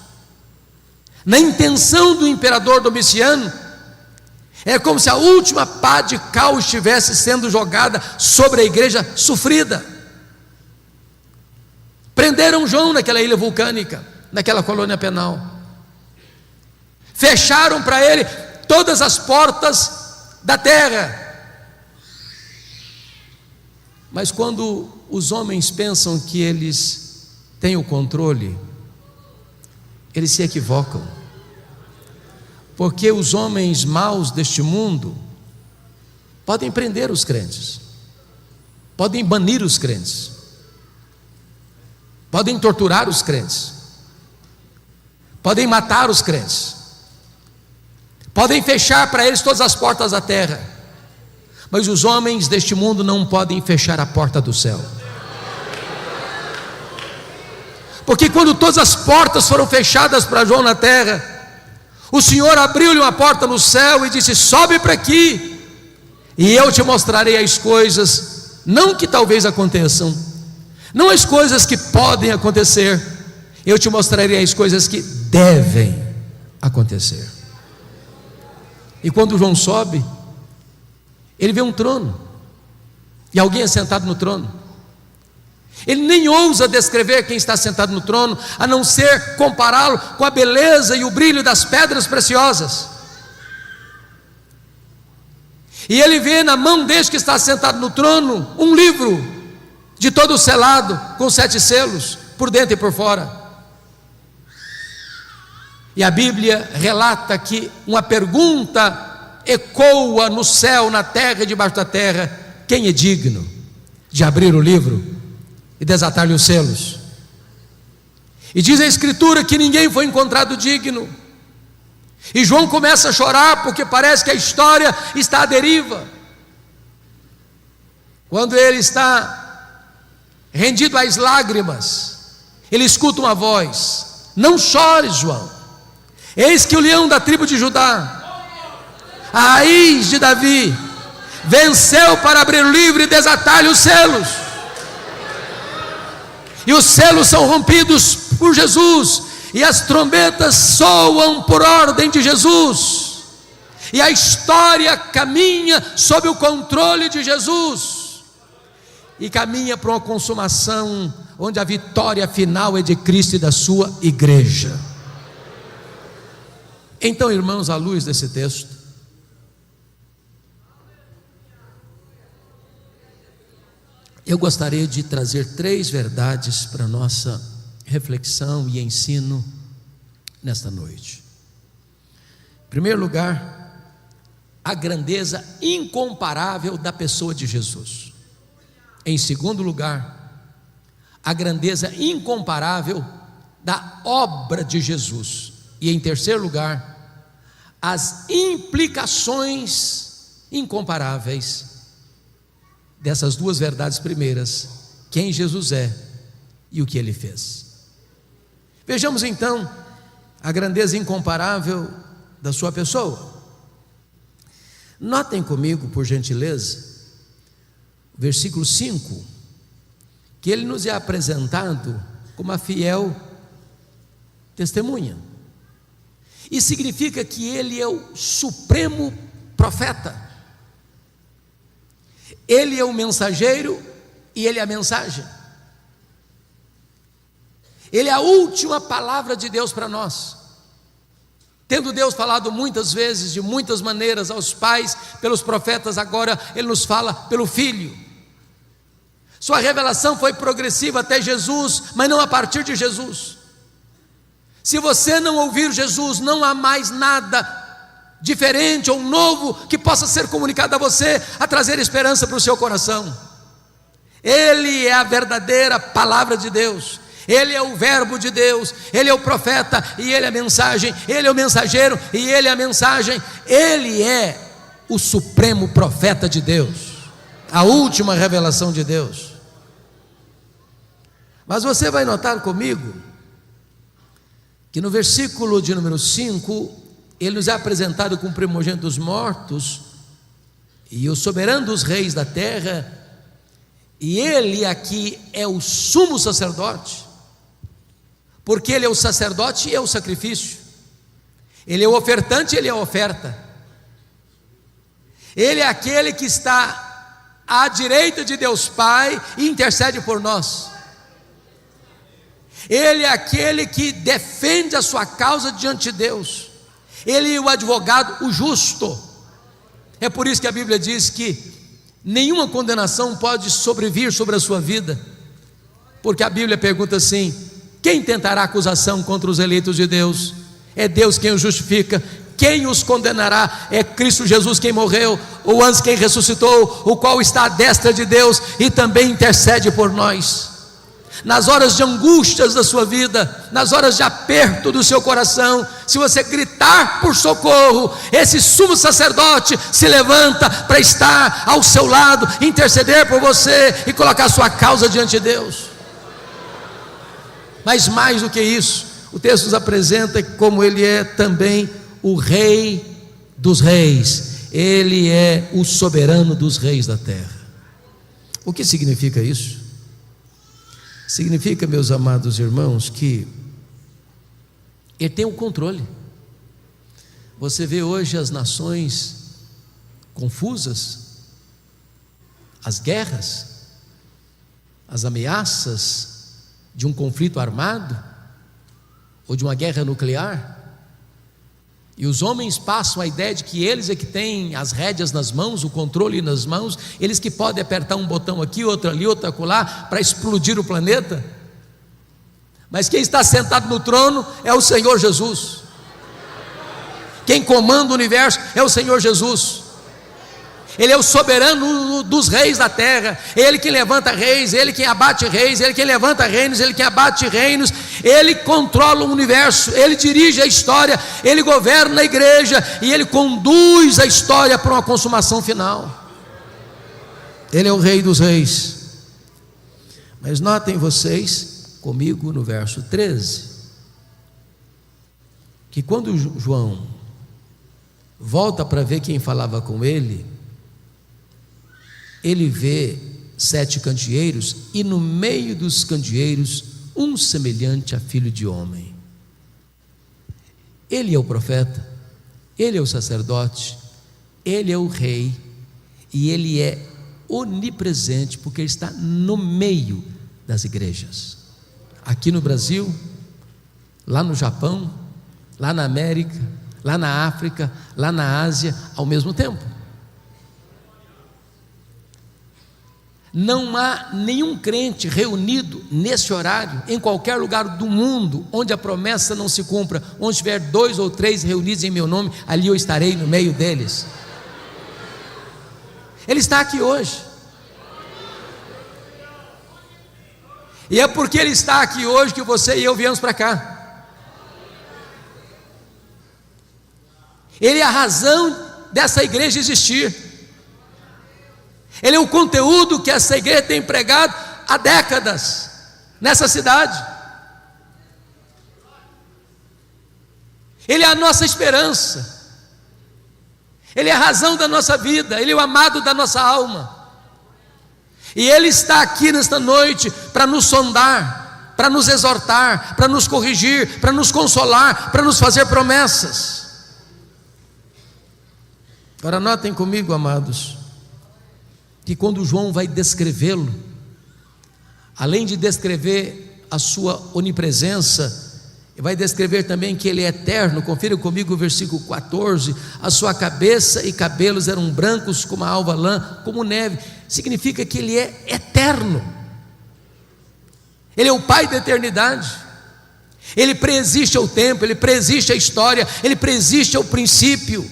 Na intenção do imperador Domiciano, é como se a última pá de cal estivesse sendo jogada sobre a igreja sofrida. Prenderam João naquela ilha vulcânica, naquela colônia penal. Fecharam para ele todas as portas da terra. Mas quando os homens pensam que eles têm o controle, eles se equivocam. Porque os homens maus deste mundo podem prender os crentes, podem banir os crentes, podem torturar os crentes, podem matar os crentes, podem fechar para eles todas as portas da terra. Mas os homens deste mundo não podem fechar a porta do céu. Porque quando todas as portas foram fechadas para João na terra, o Senhor abriu-lhe uma porta no céu e disse: sobe para aqui, e eu te mostrarei as coisas, não que talvez aconteçam, não as coisas que podem acontecer, eu te mostrarei as coisas que devem acontecer. E quando João sobe, ele vê um trono, e alguém é sentado no trono. Ele nem ousa descrever quem está sentado no trono, a não ser compará-lo com a beleza e o brilho das pedras preciosas. E ele vê na mão deste que está sentado no trono um livro de todo selado, com 7 selos, por dentro e por fora. E a Bíblia relata que uma pergunta ecoa no céu, na terra e debaixo da terra: quem é digno de abrir o livro e desatar-lhe os selos? E diz a Escritura que ninguém foi encontrado digno. E João começa a chorar, porque parece que a história está à deriva. Quando ele está rendido às lágrimas, ele escuta uma voz: não chores, João, eis que o leão da tribo de Judá, a raiz de Davi, venceu para abrir o livro e desatar-lhe os selos. E os selos são rompidos por Jesus, e as trombetas soam por ordem de Jesus, e a história caminha sob o controle de Jesus, e caminha para uma consumação onde a vitória final é de Cristo e da sua igreja. Então, irmãos, à luz desse texto, eu gostaria de trazer 3 verdades para a nossa reflexão e ensino nesta noite. Em primeiro lugar, a grandeza incomparável da pessoa de Jesus. Em segundo lugar, a grandeza incomparável da obra de Jesus. E em terceiro lugar, as implicações incomparáveis dessas 2 verdades primeiras: quem Jesus é e o que ele fez. Vejamos então a grandeza incomparável da sua pessoa. Notem comigo, por gentileza, o versículo 5, que ele nos é apresentado como a fiel testemunha. E significa que ele é o supremo profeta. Ele é o mensageiro e ele é a mensagem. Ele é a última palavra de Deus para nós. Tendo Deus falado muitas vezes, de muitas maneiras, aos pais, pelos profetas, agora Ele nos fala pelo Filho. Sua revelação foi progressiva até Jesus, mas não a partir de Jesus. Se você não ouvir Jesus, não há mais nada diferente ou novo que possa ser comunicado a você, a trazer esperança para o seu coração. Ele é a verdadeira palavra de Deus, Ele é o verbo de Deus, Ele é o profeta e Ele é a mensagem, Ele é o mensageiro e Ele é a mensagem. Ele é o supremo profeta de Deus, a última revelação de Deus. Mas você vai notar comigo que no versículo de número 5, ele nos é apresentado como primogênito dos mortos e o soberano dos reis da terra, e ele aqui é o sumo sacerdote, porque ele é o sacerdote e é o sacrifício, ele é o ofertante e ele é a oferta, ele é aquele que está à direita de Deus Pai e intercede por nós. Ele é aquele que defende a sua causa diante de Deus. Ele é o advogado, o justo. É por isso que a Bíblia diz que nenhuma condenação pode sobrevir sobre a sua vida, porque a Bíblia pergunta assim: quem tentará acusação contra os eleitos de Deus? É Deus quem os justifica. Quem os condenará? É Cristo Jesus quem morreu, ou antes quem ressuscitou, o qual está à destra de Deus e também intercede por nós. Nas horas de angústias da sua vida, nas horas de aperto do seu coração, se você gritar por socorro, esse sumo sacerdote se levanta para estar ao seu lado, interceder por você e colocar sua causa diante de Deus. Mas mais do que isso, o texto nos apresenta como ele é também o Rei dos reis. Ele é o soberano dos reis da terra. O que significa isso? Significa, meus amados irmãos, que ele tem o controle. Você vê hoje as nações confusas, as guerras, as ameaças de um conflito armado ou de uma guerra nuclear, e os homens passam a ideia de que eles é que têm as rédeas nas mãos, o controle nas mãos, eles que podem apertar um botão aqui, outro ali, outro acolá, para explodir o planeta. Mas quem está sentado no trono é o Senhor Jesus. Quem comanda o universo é o Senhor Jesus. Ele é o soberano dos reis da terra. Ele que levanta reis, Ele quem abate reis, Ele quem levanta reinos, Ele quem abate reinos. Ele controla o universo, Ele dirige a história, Ele governa a igreja e Ele conduz a história para uma consumação final. Ele é o Rei dos reis. Mas notem vocês comigo no verso 13, que quando João volta para ver quem falava com ele, ele vê 7 candeeiros, e no meio dos candeeiros um semelhante a filho de homem. Ele é o profeta, ele é o sacerdote, ele é o rei, e ele é onipresente, porque ele está no meio das igrejas, aqui no Brasil, lá no Japão, lá na América, lá na África, lá na Ásia, ao mesmo tempo. Não há nenhum crente reunido nesse horário, em qualquer lugar do mundo, onde a promessa não se cumpra. Onde tiver 2 ou 3 reunidos em meu nome, ali eu estarei no meio deles. Ele está aqui hoje. E é porque Ele está aqui hoje que você e eu viemos para cá. Ele é a razão dessa igreja existir. Ele é o conteúdo que essa igreja tem pregado há décadas nessa cidade. Ele é a nossa esperança. Ele é a razão da nossa vida. Ele é o amado da nossa alma. E Ele está aqui nesta noite para nos sondar, para nos exortar, para nos corrigir, para nos consolar, para nos fazer promessas. Agora notem comigo, amados, que quando João vai descrevê-lo, além de descrever a sua onipresença, ele vai descrever também que ele é eterno. Confira comigo o versículo 14: a sua cabeça e cabelos eram brancos como a alva lã, como neve. Significa que ele é eterno. Ele é o Pai da eternidade. Ele preexiste ao tempo, Ele preexiste à história, Ele preexiste ao princípio.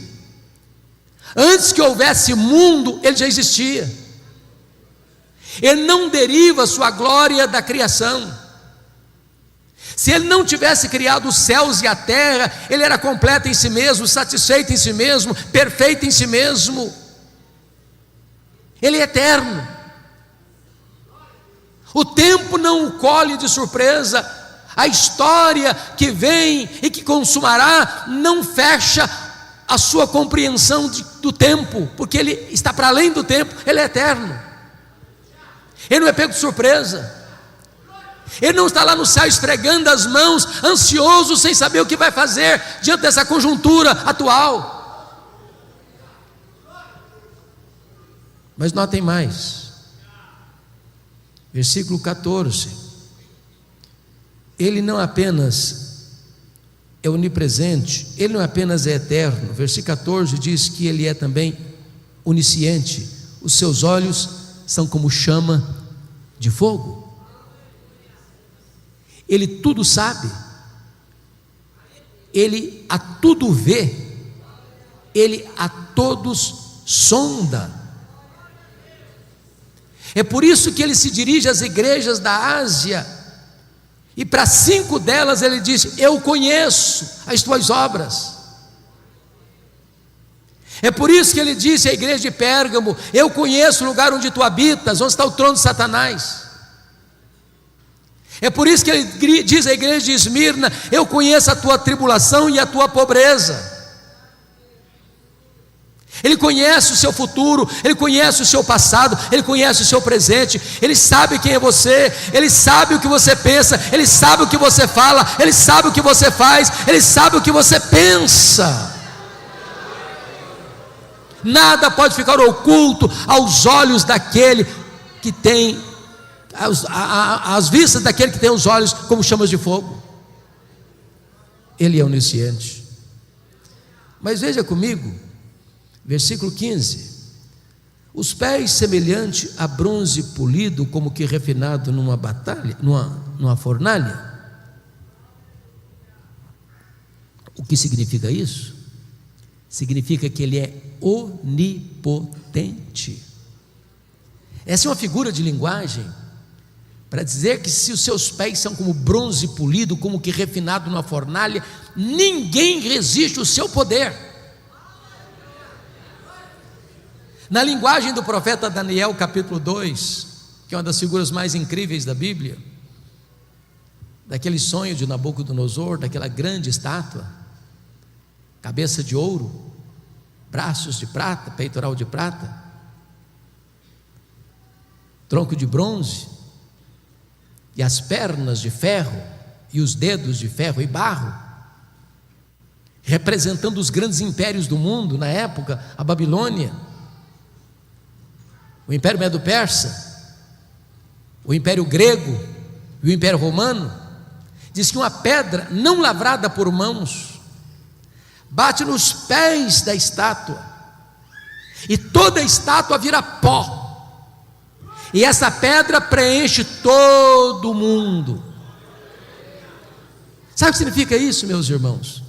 Antes que houvesse mundo, Ele já existia. Ele não deriva sua glória da criação. Se Ele não tivesse criado os céus e a terra, Ele era completo em si mesmo, satisfeito em si mesmo, perfeito em si mesmo. Ele é eterno. O tempo não o colhe de surpresa. A história que vem e que consumará não fecha a sua compreensão do tempo, porque Ele está para além do tempo. Ele é eterno. Ele não é pego de surpresa. Ele não está lá no céu esfregando as mãos, ansioso, sem saber o que vai fazer diante dessa conjuntura atual. Mas notem mais, versículo 14: Ele não apenas é onipresente, Ele não apenas é eterno. Versículo 14 diz que Ele é também onisciente. Os seus olhos são como chama de fogo. Ele tudo sabe, Ele a tudo vê, Ele a todos sonda. É por isso que Ele se dirige às igrejas da Ásia, e para 5 delas Ele diz: eu conheço as tuas obras. É por isso que Ele disse à igreja de Pérgamo: eu conheço o lugar onde tu habitas, onde está o trono de Satanás. É por isso que ele diz à igreja de Esmirna: eu conheço a tua tribulação e a tua pobreza. Ele conhece o seu futuro, ele conhece o seu passado, ele conhece o seu presente, ele sabe quem é você, ele sabe o que você pensa, ele sabe o que você fala, ele sabe o que você faz, ele sabe o que você pensa. Nada pode ficar oculto aos olhos daquele que tem, às vistas daquele que tem os olhos como chamas de fogo. Ele é onisciente. Mas veja comigo, versículo 15: os pés semelhante a bronze polido, como que refinado numa batalha, numa fornalha. O que significa isso? Significa que ele é onipotente. Essa é uma figura de linguagem para dizer que se os seus pés são como bronze polido, como que refinado numa fornalha, ninguém resiste ao seu poder. Na linguagem do profeta Daniel, capítulo 2, que é uma das figuras mais incríveis da Bíblia, daquele sonho de Nabucodonosor, daquela grande estátua, cabeça de ouro, braços de prata, peitoral de prata, tronco de bronze, e as pernas de ferro, e os dedos de ferro e barro, representando os grandes impérios do mundo na época, a Babilônia, o Império Medo-Persa, o Império Grego e o Império Romano. Diz que uma pedra não lavrada por mãos bate nos pés da estátua, e toda a estátua vira pó, e essa pedra preenche todo o mundo. Sabe o que significa isso, meus irmãos?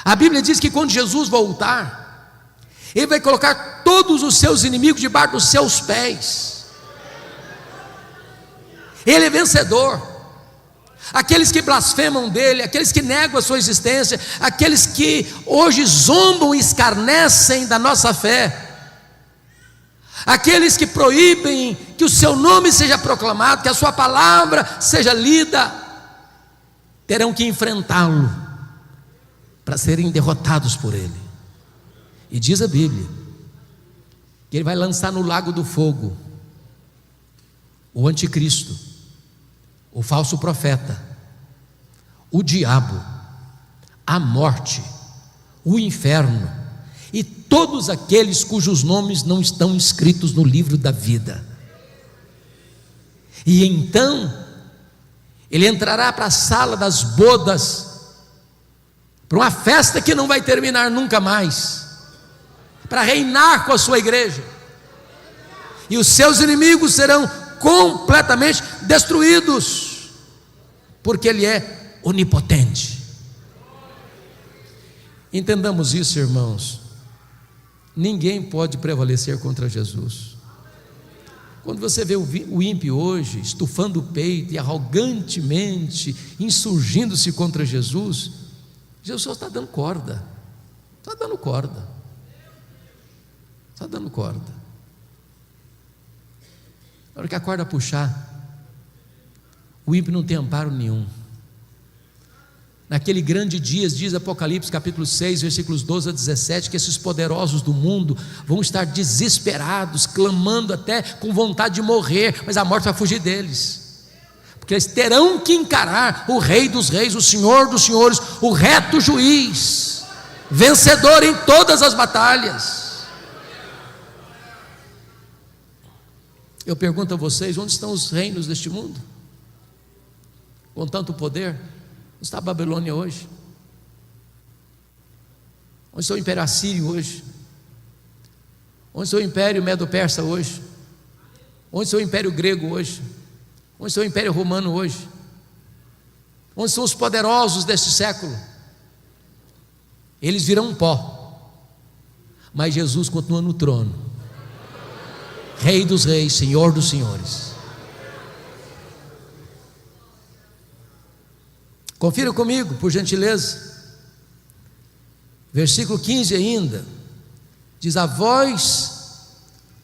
A Bíblia diz que quando Jesus voltar, Ele vai colocar todos os seus inimigos debaixo dos seus pés. Ele é vencedor. Aqueles que blasfemam dele, aqueles que negam a sua existência, aqueles que hoje zombam e escarnecem da nossa fé, aqueles que proíbem que o seu nome seja proclamado, que a sua palavra seja lida, terão que enfrentá-lo para serem derrotados por ele. E diz a Bíblia que ele vai lançar no lago do fogo o anticristo, o falso profeta, o diabo, a morte, o inferno e todos aqueles cujos nomes não estão escritos no livro da vida. E então ele entrará para a sala das bodas, para uma festa que não vai terminar nunca mais, para reinar com a sua igreja, e os seus inimigos serão completamente destruídos, porque ele é onipotente. Entendamos isso, irmãos. Ninguém pode prevalecer contra Jesus. Quando você vê o ímpio hoje estufando o peito e arrogantemente insurgindo-se contra Jesus, Jesus está dando corda, está dando corda, está dando corda. Na hora que a corda puxar, o ímpio não tem amparo nenhum. Naquele grande dia, diz Apocalipse capítulo 6, versículos 12 a 17, que esses poderosos do mundo vão estar desesperados, clamando até com vontade de morrer, mas a morte vai fugir deles, porque eles terão que encarar o Rei dos Reis, o Senhor dos Senhores, o reto juiz, vencedor em todas as batalhas. Eu pergunto a vocês: onde estão os reinos deste mundo com tanto poder? Onde está a Babilônia hoje? Onde está o Império Assírio hoje? Onde está o Império Medo-Persa hoje? Onde está o Império Grego hoje? Onde está o Império Romano hoje? Onde estão os poderosos deste século? Eles virão pó, mas Jesus continua no trono, Rei dos Reis, Senhor dos Senhores. Confira comigo, por gentileza. Versículo 15 ainda, diz: a voz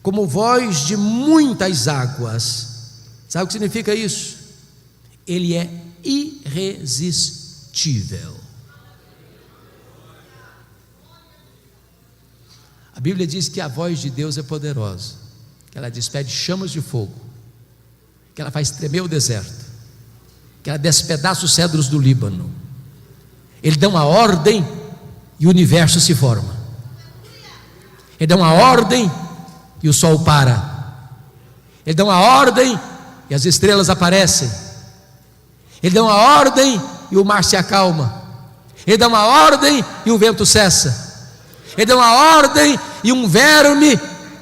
como voz de muitas águas. Sabe o que significa isso? Ele é irresistível. A Bíblia diz que a voz de Deus é poderosa, que ela despede chamas de fogo, que ela faz tremer o deserto, que ela despedaça os cedros do Líbano. Ele dá uma ordem e o universo se forma. Ele dá uma ordem e o sol para. Ele dá uma ordem e as estrelas aparecem. Ele dá uma ordem e o mar se acalma. Ele dá uma ordem e o vento cessa. Ele dá uma ordem e um verme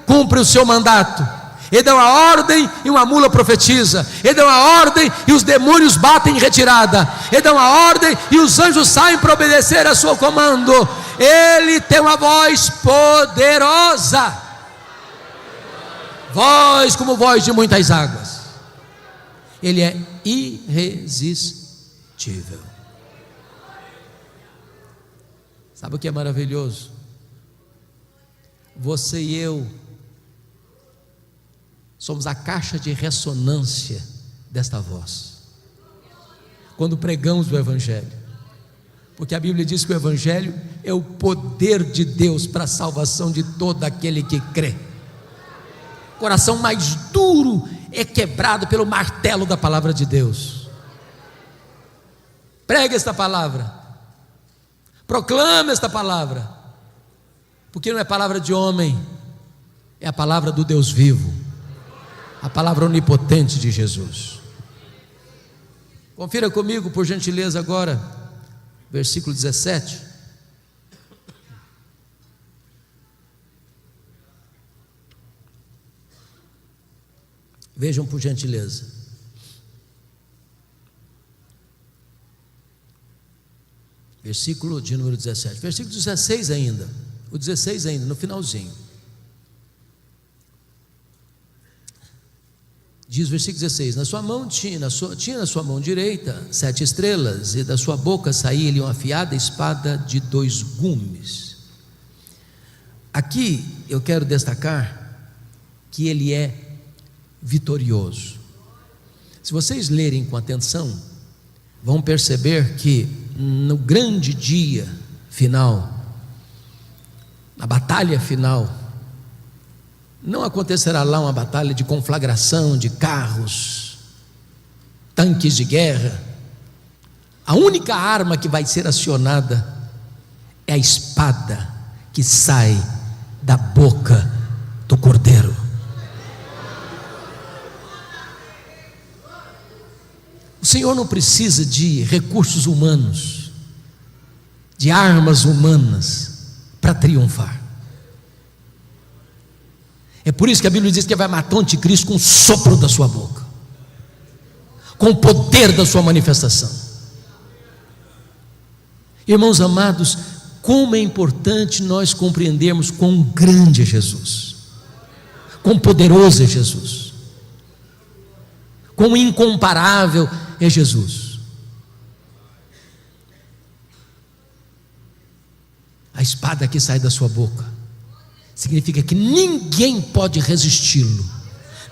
cumpre o seu mandato. Ele dá uma ordem e uma mula profetiza. Ele dá uma ordem e os demônios batem em retirada. Ele dá uma ordem e os anjos saem para obedecer a seu comando. Ele tem uma voz poderosa, voz como voz de muitas águas. Ele é irresistível. Sabe o que é maravilhoso? Você e eu somos a caixa de ressonância desta voz, quando pregamos o Evangelho, porque a Bíblia diz que o Evangelho é o poder de Deus para a salvação de todo aquele que crê. O coração mais duro é quebrado pelo martelo da palavra de Deus. Pregue esta palavra, proclame esta palavra, porque não é palavra de homem, é a palavra do Deus vivo, a palavra onipotente de Jesus. Confira comigo, por gentileza, agora, versículo 17. Vejam, por gentileza. Versículo de número 17. Versículo 16 ainda. O 16 ainda, no finalzinho. Diz o versículo 16: na sua mão tinha na sua mão direita 7 estrelas, e da sua boca saía-lhe uma afiada espada de 2 gumes. Aqui eu quero destacar que ele é vitorioso. Se vocês lerem com atenção, vão perceber que no grande dia final, na batalha final, não acontecerá lá uma batalha de conflagração de carros, tanques de guerra. A única arma que vai ser acionada é a espada que sai da boca do Cordeiro. O Senhor não precisa de recursos humanos, de armas humanas para triunfar. É por isso que a Bíblia diz que vai matar o anticristo com o sopro da sua boca, com o poder da sua manifestação. Irmãos amados, como é importante nós compreendermos quão grande é Jesus, quão poderoso é Jesus, quão incomparável é Jesus. A espada que sai da sua boca significa que ninguém pode resisti-lo,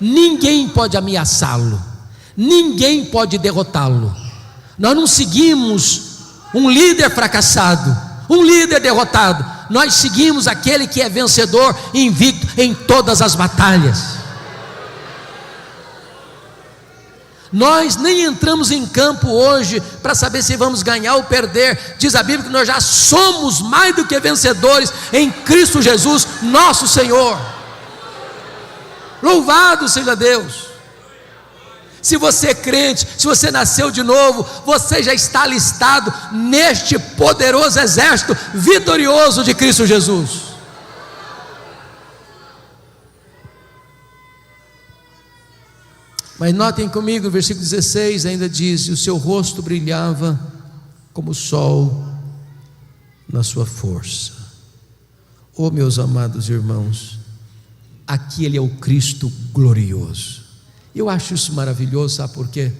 ninguém pode ameaçá-lo, ninguém pode derrotá-lo. Nós não seguimos um líder fracassado, um líder derrotado. Nós seguimos aquele que é vencedor e invicto em todas as batalhas. Nós nem entramos em campo hoje para saber se vamos ganhar ou perder. Diz a Bíblia que nós já somos mais do que vencedores em Cristo Jesus, nosso Senhor. Louvado seja Deus. Se você é crente, se você nasceu de novo, você já está alistado neste poderoso exército vitorioso de Cristo Jesus. Mas notem comigo, o versículo 16 ainda diz: e o seu rosto brilhava como o sol na sua força. Oh, meus amados irmãos, aqui ele é o Cristo glorioso. Eu acho isso maravilhoso, sabe por quê?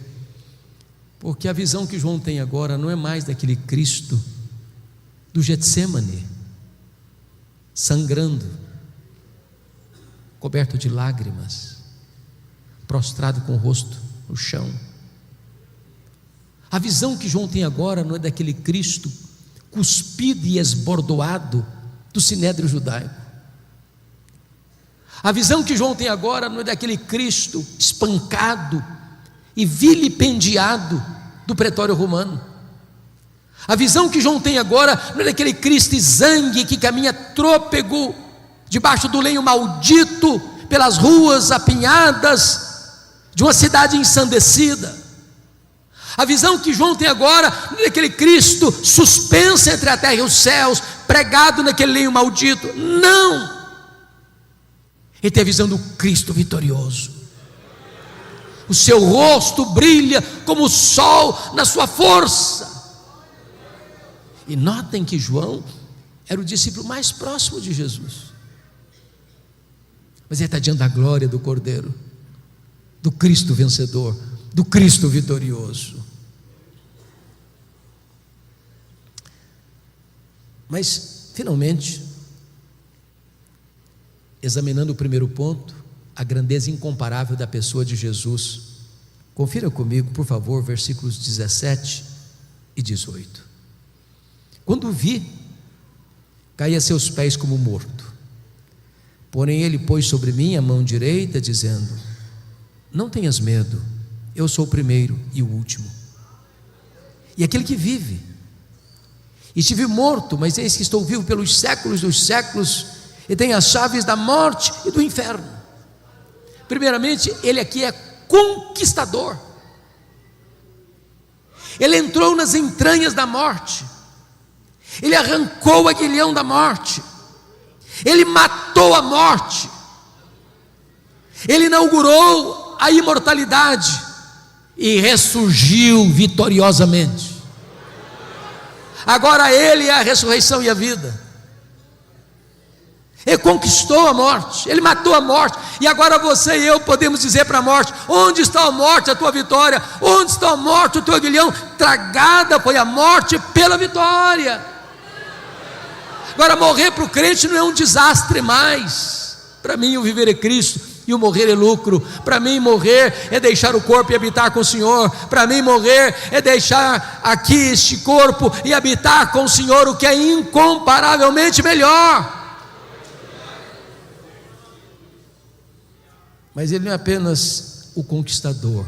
Porque a visão que João tem agora não é mais daquele Cristo do Getsêmani, sangrando, coberto de lágrimas, prostrado com o rosto no chão. A visão que João tem agora não é daquele Cristo cuspido e esbordoado do sinédrio judaico. A visão que João tem agora não é daquele Cristo espancado e vilipendiado do pretório romano. A visão que João tem agora não é daquele Cristo exangue que caminha trôpego debaixo do lenho maldito pelas ruas apinhadas de uma cidade ensandecida. A visão que João tem agora não é daquele Cristo suspenso entre a terra e os céus, pregado naquele lenho maldito. Não! Ele tem a visão do Cristo vitorioso. O seu rosto brilha como o sol na sua força. E notem que João era o discípulo mais próximo de Jesus. Mas ele está diante da glória do Cordeiro, do Cristo vencedor, do Cristo vitorioso. Mas, finalmente, examinando o primeiro ponto, a grandeza incomparável da pessoa de Jesus, confira comigo, por favor, versículos 17 e 18. Quando o vi, caí a seus pés como morto. Porém ele pôs sobre mim a mão direita, dizendo: não tenhas medo, eu sou o primeiro e o último, e aquele que vive. Estive morto, mas eis que estou vivo pelos séculos dos séculos, e tenho as chaves da morte e do inferno. Primeiramente, ele aqui é conquistador. Ele entrou nas entranhas da morte. Ele arrancou o aguilhão da morte. Ele matou a morte. Ele inaugurou a imortalidade e ressurgiu vitoriosamente. Agora ele é a ressurreição e a vida. Ele conquistou a morte, ele matou a morte, e agora você e eu podemos dizer para a morte: onde está a morte, a tua vitória? Onde está a morte, o teu aguilhão? Tragada foi a morte pela vitória. Agora, morrer para o crente não é um desastre mais. Para mim o viver é Cristo e o morrer é lucro. Para mim morrer é deixar o corpo e habitar com o Senhor. Para mim morrer é deixar aqui este corpo e habitar com o Senhor, o que é incomparavelmente melhor. Mas ele não é apenas o conquistador,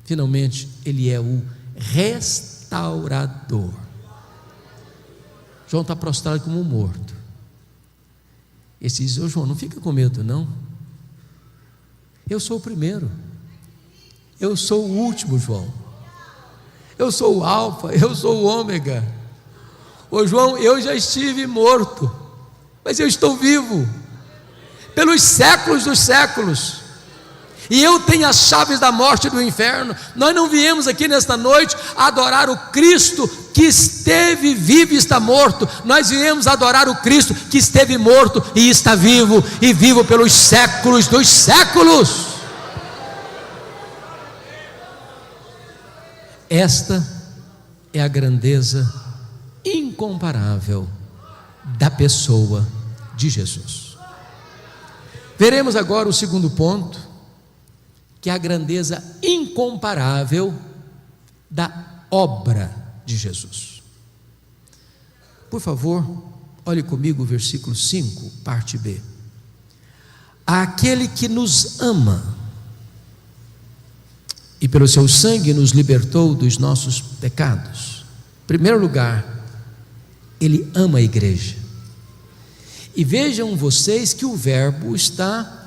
finalmente ele é o restaurador. João está prostrado como um morto. Ele diz: ô João, não fica com medo não. Eu sou o primeiro, eu sou o último, João. Eu sou o alfa, eu sou o ômega. Ô João, eu já estive morto, mas eu estou vivo pelos séculos dos séculos. E eu tenho as chaves da morte e do inferno. Nós não viemos aqui nesta noite adorar o Cristo que esteve vivo e está morto. Nós viemos adorar o Cristo que esteve morto e está vivo, e vivo pelos séculos dos séculos. Esta é a grandeza incomparável da pessoa de Jesus. Veremos agora o segundo ponto, que é a grandeza incomparável da obra de Jesus. Por favor, olhe comigo o versículo 5, parte B. Aquele que nos ama e pelo seu sangue nos libertou dos nossos pecados. Em primeiro lugar, ele ama a igreja. E vejam vocês que o verbo está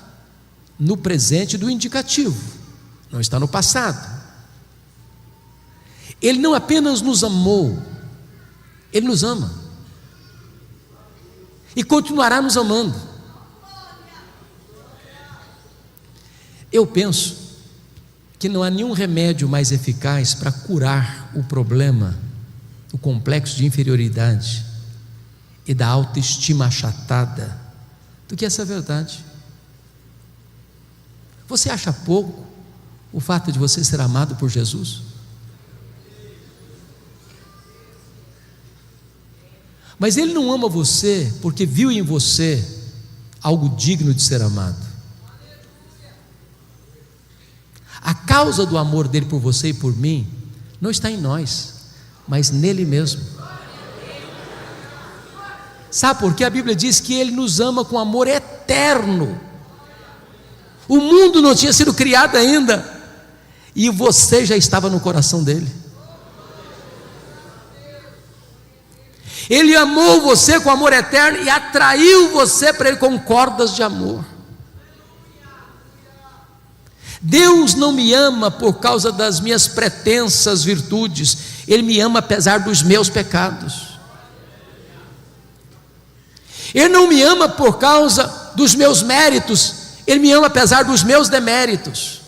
no presente do indicativo, não está no passado. Ele não apenas nos amou, ele nos ama e continuará nos amando. Eu penso que não há nenhum remédio mais eficaz para curar o problema, o complexo de inferioridade e da autoestima achatada, do que essa verdade. Você acha pouco o fato de você ser amado por Jesus? Mas Ele não ama você porque viu em você algo digno de ser amado. A causa do amor dele por você e por mim não está em nós, mas nele mesmo. Sabe por quê? A Bíblia diz que Ele nos ama com amor eterno. O mundo não tinha sido criado ainda, e você já estava no coração dele. Ele amou você com amor eterno e atraiu você para Ele com cordas de amor. Deus não me ama por causa das minhas pretensas virtudes, Ele me ama apesar dos meus pecados. Ele não me ama por causa dos meus méritos, Ele me ama apesar dos meus deméritos.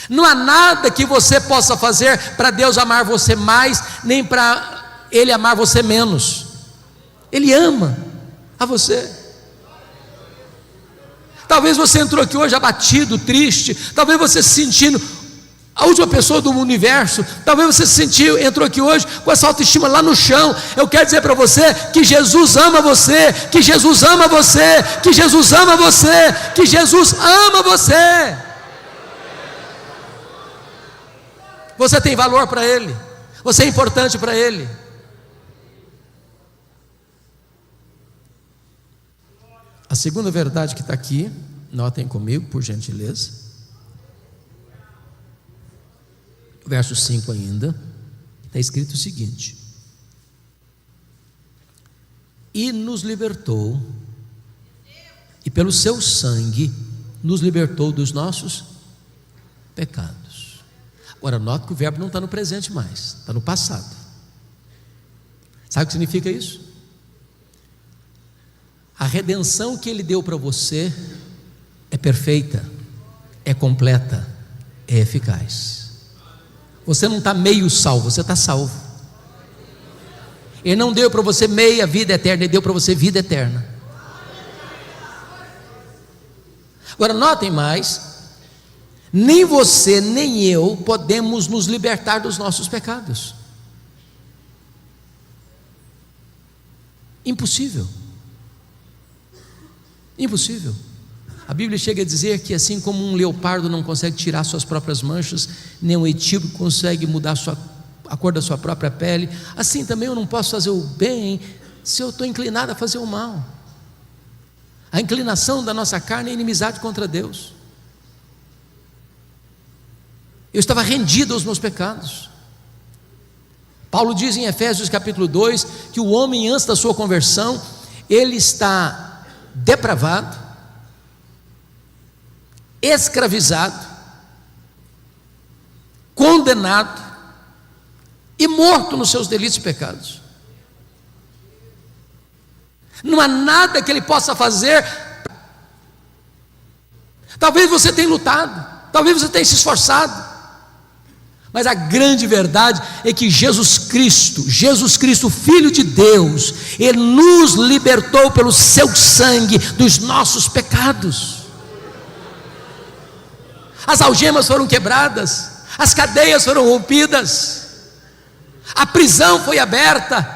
Não há nada que você possa fazer para Deus amar você mais, nem para Ele amar você menos. Ele ama a você. Talvez você entrou aqui hoje abatido, triste, talvez você se sentindo a última pessoa do universo, talvez você entrou aqui hoje com essa autoestima lá no chão. Eu quero dizer para você que Jesus ama você, que Jesus ama você, que Jesus ama você, que Jesus ama você. Você tem valor para Ele, você é importante para Ele. A segunda verdade que está aqui, notem comigo, por gentileza. Verso 5 ainda, está escrito o seguinte: e nos libertou, e pelo seu sangue nos libertou dos nossos pecados. Agora note que o verbo não está no presente mais, está no passado. Sabe o que significa isso? A redenção que Ele deu para você é perfeita, é completa, é eficaz. Você não está meio salvo, você está salvo. Ele não deu para você meia vida eterna, Ele deu para você vida eterna. Agora notem mais, nem você nem eu podemos nos libertar dos nossos pecados. Impossível. Impossível. A Bíblia chega a dizer que assim como um leopardo não consegue tirar suas próprias manchas, nem um etíope consegue mudar a cor da sua própria pele, assim também eu não posso fazer o bem se eu estou inclinado a fazer o mal. A inclinação da nossa carne é inimizade contra Deus. Eu estava rendido aos meus pecados. Paulo diz em Efésios capítulo 2 que o homem antes da sua conversão, ele está depravado, escravizado, condenado e morto nos seus delitos e pecados. Não há nada que ele possa fazer. Talvez você tenha lutado, talvez você tenha se esforçado, mas a grande verdade é que Jesus Cristo, Filho de Deus, Ele nos libertou pelo seu sangue dos nossos pecados. As algemas foram quebradas, as cadeias foram rompidas, a prisão foi aberta.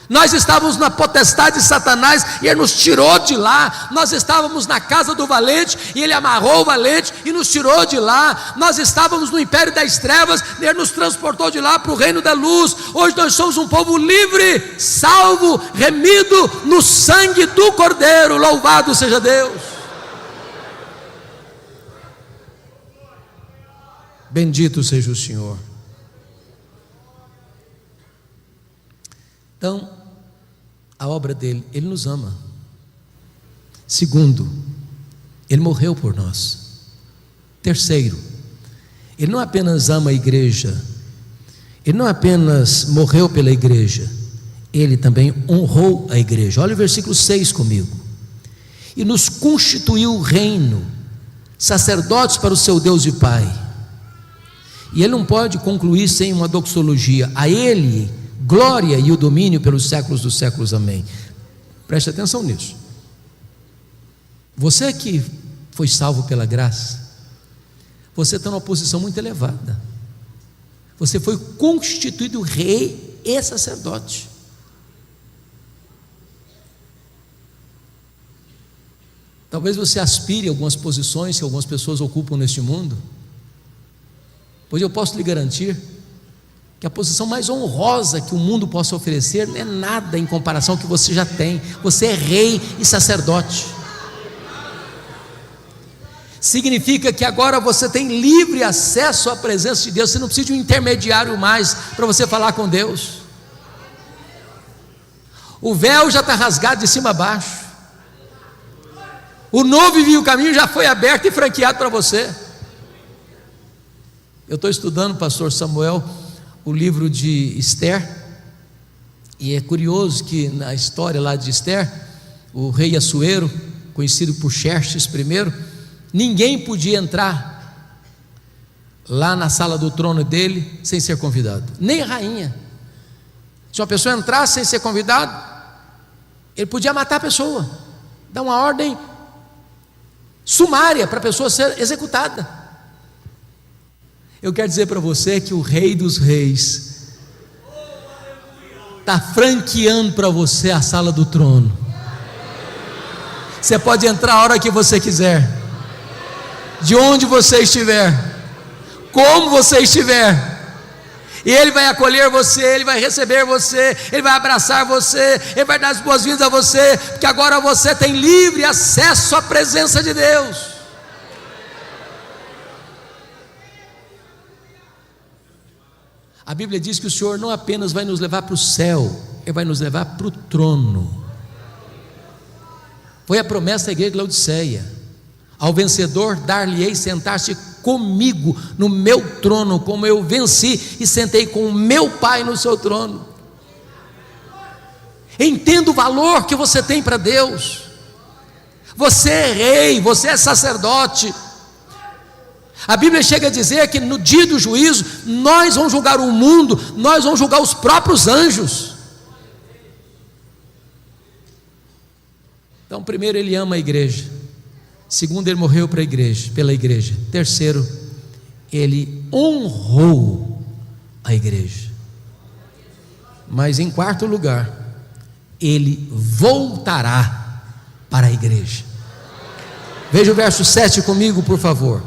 Nós estávamos na potestade de Satanás e Ele nos tirou de lá. Nós estávamos na casa do valente e Ele amarrou o valente e nos tirou de lá. Nós estávamos no império das trevas e Ele nos transportou de lá para o reino da luz. Hoje nós somos um povo livre, salvo, remido no sangue do Cordeiro. Louvado seja Deus. Bendito seja o Senhor. Então, a obra dele, Ele nos ama. Segundo, Ele morreu por nós. Terceiro, Ele não apenas ama a igreja, Ele não apenas morreu pela igreja, Ele também honrou a igreja. Olha o versículo 6 comigo. E nos constituiu reino, sacerdotes para o seu Deus e Pai. E Ele não pode concluir sem uma doxologia. A Ele glória e o domínio pelos séculos dos séculos, amém. Preste atenção nisso. Você que foi salvo pela graça, você está numa posição muito elevada. Você foi constituído rei e sacerdote. Talvez você aspire a algumas posições que algumas pessoas ocupam neste mundo, Pois eu posso lhe garantir que a posição mais honrosa que o mundo possa oferecer não é nada em comparação ao que você já tem. Você é rei e sacerdote. Significa que agora você tem livre acesso à presença de Deus. Você não precisa de um intermediário mais para você falar com Deus. O véu já está rasgado de cima a baixo. O novo e vivo caminho já foi aberto e franqueado para você. Eu estou estudando, pastor Samuel, o livro de Esther, e é curioso que na história lá de Esther, o rei Assuero, conhecido por Xerxes I, ninguém podia entrar lá na sala do trono dele sem ser convidado, nem a rainha. Se uma pessoa entrasse sem ser convidado, ele podia matar a pessoa, dar uma ordem sumária para a pessoa ser executada. Eu quero dizer para você que o Rei dos Reis está franqueando para você a sala do trono. Você pode entrar a hora que você quiser, de onde você estiver, como você estiver, e Ele vai acolher você, Ele vai receber você, Ele vai abraçar você, Ele vai dar as boas-vindas a você, porque agora você tem livre acesso à presença de Deus. A Bíblia diz que o Senhor não apenas vai nos levar para o céu, Ele vai nos levar para o trono. Foi a promessa da igreja de Laodiceia: ao vencedor dar-lhe-ei sentar-se comigo no meu trono, como eu venci e sentei com o meu Pai no seu trono. Entenda o valor que você tem para Deus. Você é rei, você é sacerdote. A Bíblia chega a dizer que no dia do juízo nós vamos julgar o mundo, nós vamos julgar os próprios anjos. Então, primeiro, Ele ama a igreja. Segundo, Ele morreu para a igreja, pela igreja. Terceiro, Ele honrou a igreja. Mas em quarto lugar, Ele voltará para a igreja. Veja o verso 7 comigo, por favor.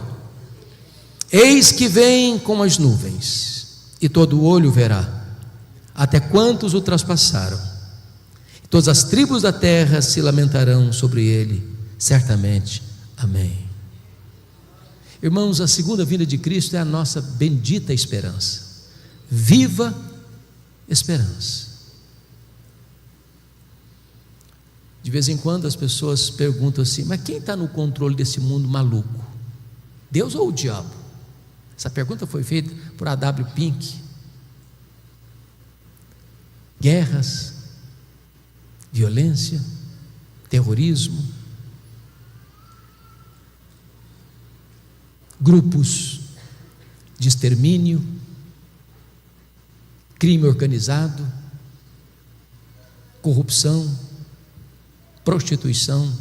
Eis que vem com as nuvens, e todo olho verá, até quantos o traspassaram. Todas as tribos da terra se lamentarão sobre ele, certamente. Amém. Irmãos, a segunda vinda de Cristo é a nossa bendita esperança. Viva esperança. De vez em quando as pessoas perguntam assim: mas quem está no controle desse mundo maluco? Deus ou o diabo? Essa pergunta foi feita por A.W. Pink. Guerras, violência, terrorismo, grupos de extermínio, crime organizado, corrupção, prostituição,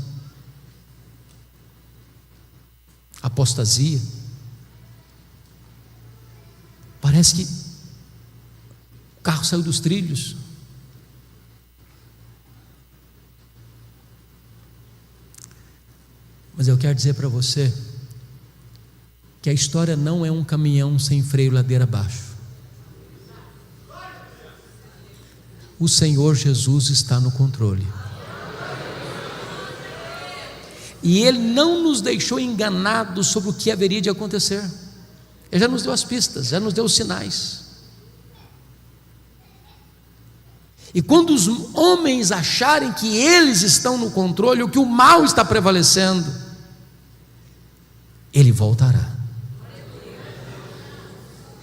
apostasia. Parece que o carro saiu dos trilhos. Mas eu quero dizer para você que a história não é um caminhão sem freio ladeira abaixo. O Senhor Jesus está no controle. E Ele não nos deixou enganados sobre o que haveria de acontecer. Ele já nos deu as pistas, já nos deu os sinais. E quando os homens acharem que eles estão no controle, ou que o mal está prevalecendo, Ele voltará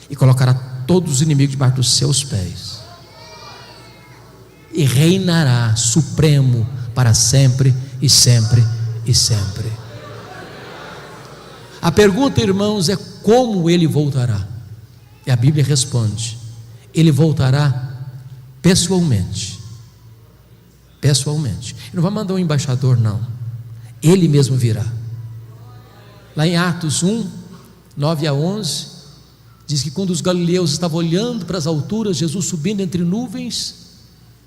e colocará todos os inimigos debaixo dos seus pés, e reinará supremo para sempre e sempre e sempre. A pergunta, irmãos, é como Ele voltará? E a Bíblia responde: Ele voltará pessoalmente. Pessoalmente. Ele não vai mandar um embaixador, não. Ele mesmo virá. Lá em Atos 1, 9 a 11, diz que quando os galileus estavam olhando para as alturas, Jesus subindo entre nuvens,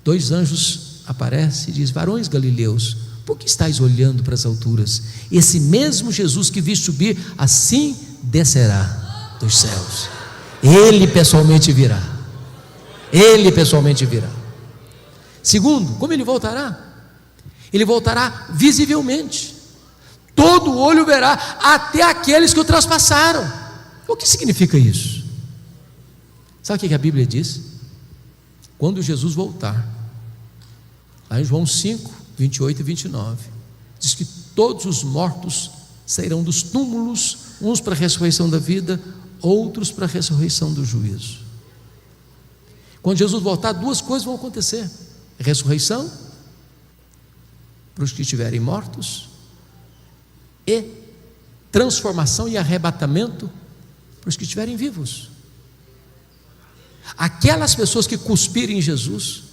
dois anjos aparecem e diz: varões galileus, por que estáis olhando para as alturas? Esse mesmo Jesus que vi subir, assim descerá dos céus. Ele pessoalmente virá. Ele pessoalmente virá. Segundo, como ele voltará? Ele voltará visivelmente. Todo olho verá, até aqueles que o traspassaram. O que significa isso? Sabe o que a Bíblia diz? Quando Jesus voltar, lá em João 5, 28 e 29, diz que todos os mortos sairão dos túmulos, uns para a ressurreição da vida, outros para a ressurreição do juízo. Quando Jesus voltar, duas coisas vão acontecer: ressurreição para os que estiverem mortos, e transformação e arrebatamento para os que estiverem vivos. Aquelas pessoas que cuspirem em Jesus,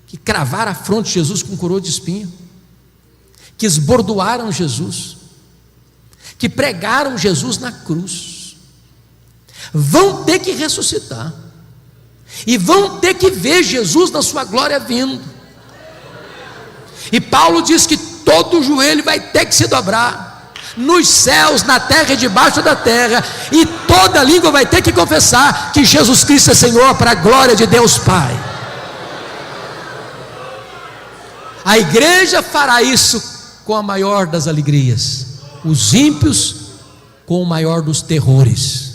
que cravaram a fronte de Jesus com coroa de espinho, que esbordoaram Jesus, que pregaram Jesus na cruz, vão ter que ressuscitar, e vão ter que ver Jesus na sua glória vindo. E Paulo diz que todo joelho vai ter que se dobrar, nos céus, na terra e debaixo da terra, e toda língua vai ter que confessar que Jesus Cristo é Senhor, para a glória de Deus Pai. A igreja fará isso com a maior das alegrias, os ímpios com o maior dos terrores.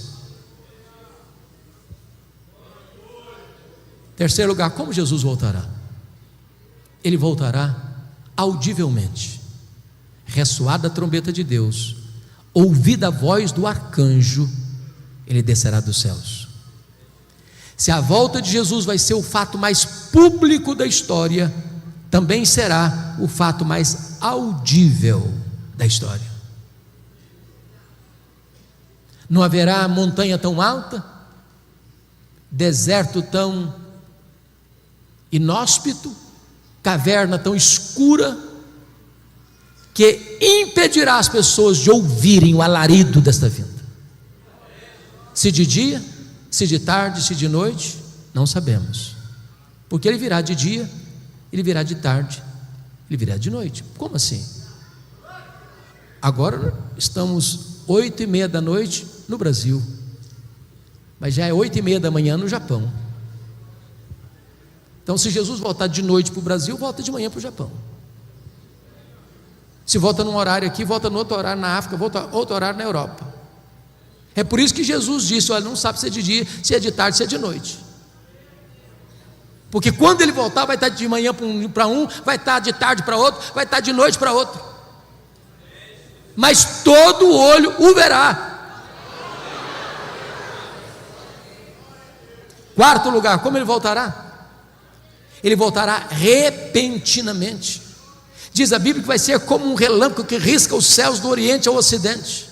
Terceiro lugar, como Jesus voltará? Ele voltará audivelmente. Ressoada a trombeta de Deus, ouvida a voz do arcanjo, ele descerá dos céus. Se a volta de Jesus vai ser o fato mais público da história, também será o fato mais audível da história. Não haverá montanha tão alta, deserto tão inóspito, caverna tão escura, que impedirá as pessoas de ouvirem o alarido desta vinda. Se de dia, se de tarde, se de noite, não sabemos, porque ele virá de dia, ele virá de tarde, ele virá de noite. Como assim? Agora estamos 8:30 da noite no Brasil, mas já é 8:30 da manhã no Japão. Então, se Jesus voltar de noite para o Brasil, volta de manhã para o Japão. Se volta num horário aqui, volta no outro horário na África, volta outro horário na Europa. É por isso que Jesus disse: olha, não sabe se é de dia, se é de tarde, se é de noite. Porque quando ele voltar, vai estar de manhã para um, vai estar de tarde para outro, vai estar de noite para outro. Mas todo olho o verá. Quarto lugar, como ele voltará? Ele voltará repentinamente. Diz a Bíblia que vai ser como um relâmpago que risca os céus do Oriente ao Ocidente.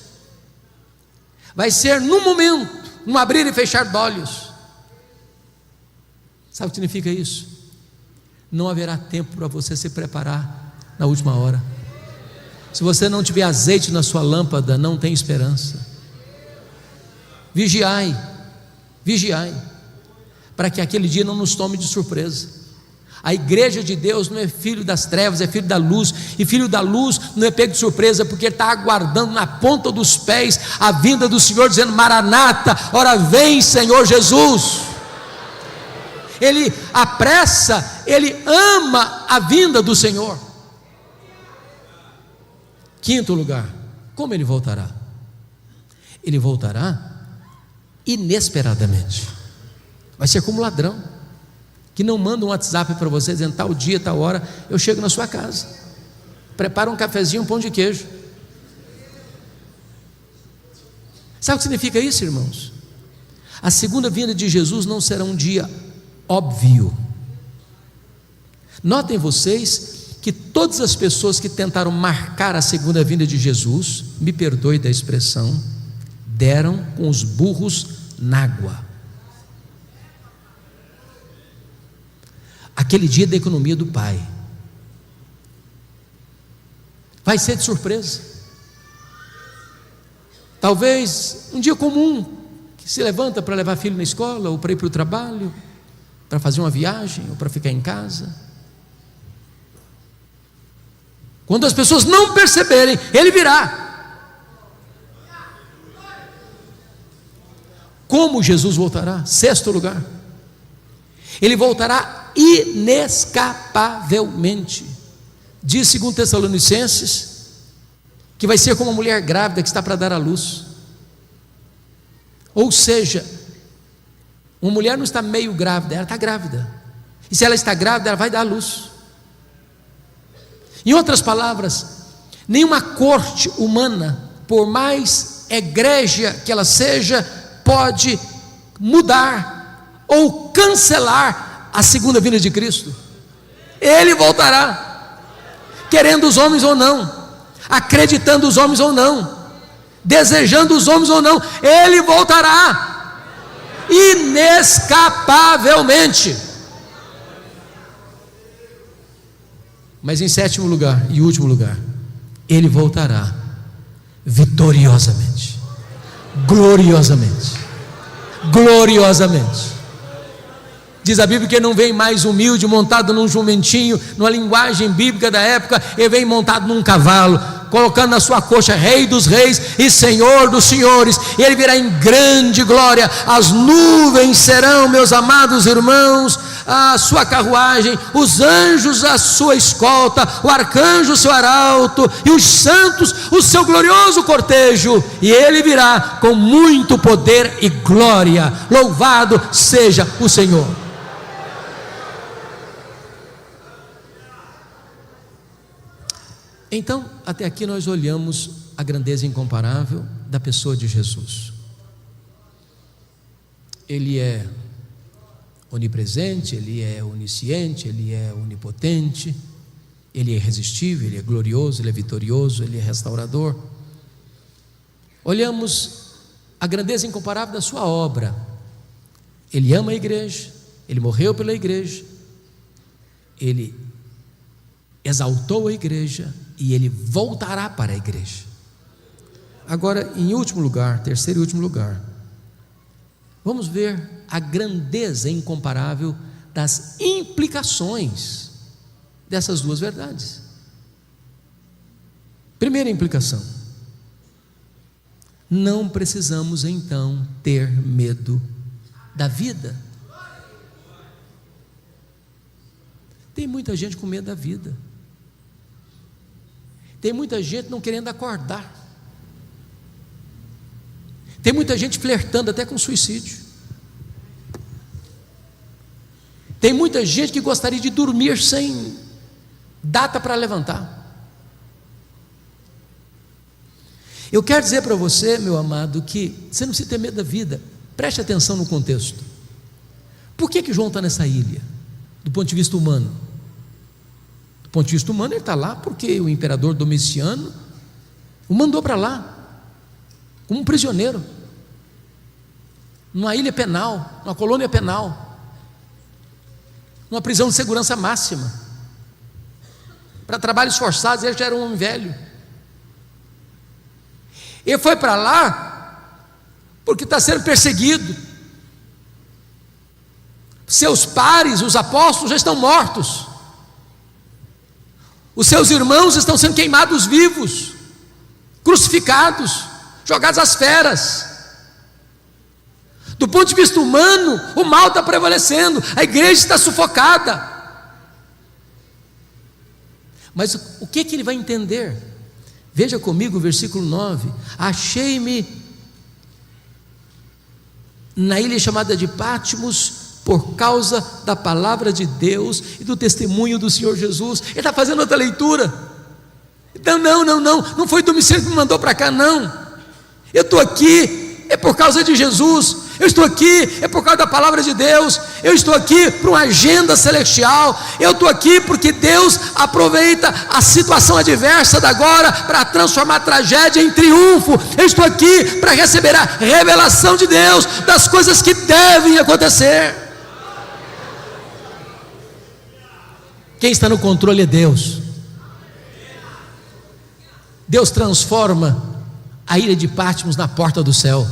Vai ser num momento, num abrir e fechar de olhos. Sabe o que significa isso? Não haverá tempo para você se preparar na última hora. Se você não tiver azeite na sua lâmpada, não tem esperança. Vigiai, vigiai, para que aquele dia não nos tome de surpresa. A igreja de Deus não é filho das trevas, é filho da luz. E filho da luz não é pego de surpresa, porque ele está aguardando na ponta dos pés a vinda do Senhor, dizendo: Maranata, ora vem Senhor Jesus. Ele apressa, ele ama a vinda do Senhor. Quinto lugar, como ele voltará? Ele voltará inesperadamente. Vai ser como ladrão que não manda um WhatsApp para você dizendo: tal dia, tal hora, eu chego na sua casa, prepara um cafezinho, um pão de queijo. Sabe o que significa isso, irmãos? A segunda vinda de Jesus não será um dia óbvio. Notem vocês que todas as pessoas que tentaram marcar a segunda vinda de Jesus, me perdoe da expressão, deram com os burros na água. Aquele dia da economia do Pai vai ser de surpresa. Talvez um dia comum, que se levanta para levar filho na escola, ou para ir para o trabalho, para fazer uma viagem, ou para ficar em casa. Quando as pessoas não perceberem, ele virá Como Jesus voltará? Sexto lugar, ele voltará inescapavelmente. Diz 2 Tessalonicenses que vai ser como uma mulher grávida que está para dar à luz. Ou seja, uma mulher não está meio grávida, ela está grávida. E se ela está grávida, ela vai dar à luz. Em outras palavras, nenhuma corte humana, por mais egrégia que ela seja, pode mudar ou cancelar a segunda vinda de Cristo. Ele voltará, querendo os homens ou não, acreditando os homens ou não, desejando os homens ou não, ele voltará inescapavelmente. Mas em sétimo lugar e último lugar, ele voltará vitoriosamente, gloriosamente, gloriosamente. Diz a Bíblia que ele não vem mais humilde, montado num jumentinho, numa linguagem bíblica da época, ele vem montado num cavalo, colocando na sua coxa Rei dos Reis e Senhor dos Senhores. E ele virá em grande glória. As nuvens serão, meus amados irmãos, a sua carruagem, os anjos a sua escolta, o arcanjo o seu arauto, e os santos o seu glorioso cortejo. E ele virá com muito poder e glória. Louvado seja o Senhor. Então, até aqui nós olhamos a grandeza incomparável da pessoa de Jesus. Ele é onipresente, ele é onisciente, ele é onipotente, ele é irresistível, ele é glorioso, ele é vitorioso, ele é restaurador. Olhamos a grandeza incomparável da sua obra. Ele ama a igreja, ele morreu pela igreja, ele exaltou a igreja e ele voltará para a igreja. Agora, em último lugar, terceiro e último lugar, vamos ver a grandeza incomparável das implicações dessas duas verdades. Primeira implicação: não precisamos então ter medo da vida. Tem muita gente com medo da vida. Tem muita gente não querendo acordar. Tem muita gente flertando até com suicídio. Tem muita gente que gostaria de dormir sem data para levantar. Eu quero dizer para você, meu amado, que você não precisa ter medo da vida. Preste atenção no contexto. Por que João está nessa ilha? Do ponto de vista humano. Do ponto de vista humano, ele está lá porque o imperador Domiciano o mandou para lá, como um prisioneiro, numa ilha penal, numa colônia penal, numa prisão de segurança máxima, para trabalhos forçados. Ele já era um homem velho. Ele foi para lá porque está sendo perseguido. Seus pares, os apóstolos, já estão mortos. Os seus irmãos estão sendo queimados vivos, crucificados, jogados às feras. Do ponto de vista humano, o mal está prevalecendo, a igreja está sufocada. Mas o que ele vai entender? Veja comigo o versículo 9: achei-me na ilha chamada de Patmos por causa da palavra de Deus e do testemunho do Senhor Jesus. Ele está fazendo outra leitura. Então, não foi Domiciano que me mandou para cá, não. Eu estou aqui, é por causa de Jesus. Eu estou aqui, é por causa da palavra de Deus. Eu estou aqui para uma agenda celestial. Eu estou aqui porque Deus aproveita a situação adversa da agora para transformar a tragédia em triunfo. Eu estou aqui para receber a revelação de Deus das coisas que devem acontecer. Quem está no controle é Deus. Deus transforma a ilha de Patmos na porta do céu.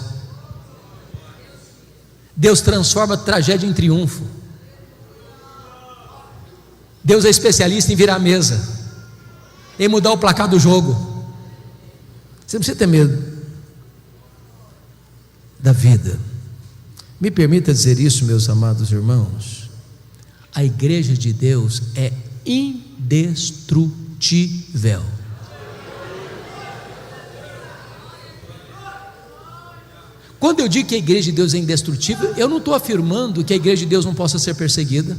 Deus transforma a tragédia em triunfo. Deus é especialista em virar a mesa, em mudar o placar do jogo. Você não precisa ter medo da vida. Me permita dizer isso, meus amados irmãos. A igreja de Deus é indestrutível. Quando eu digo que a igreja de Deus é indestrutível, eu não estou afirmando que a igreja de Deus não possa ser perseguida.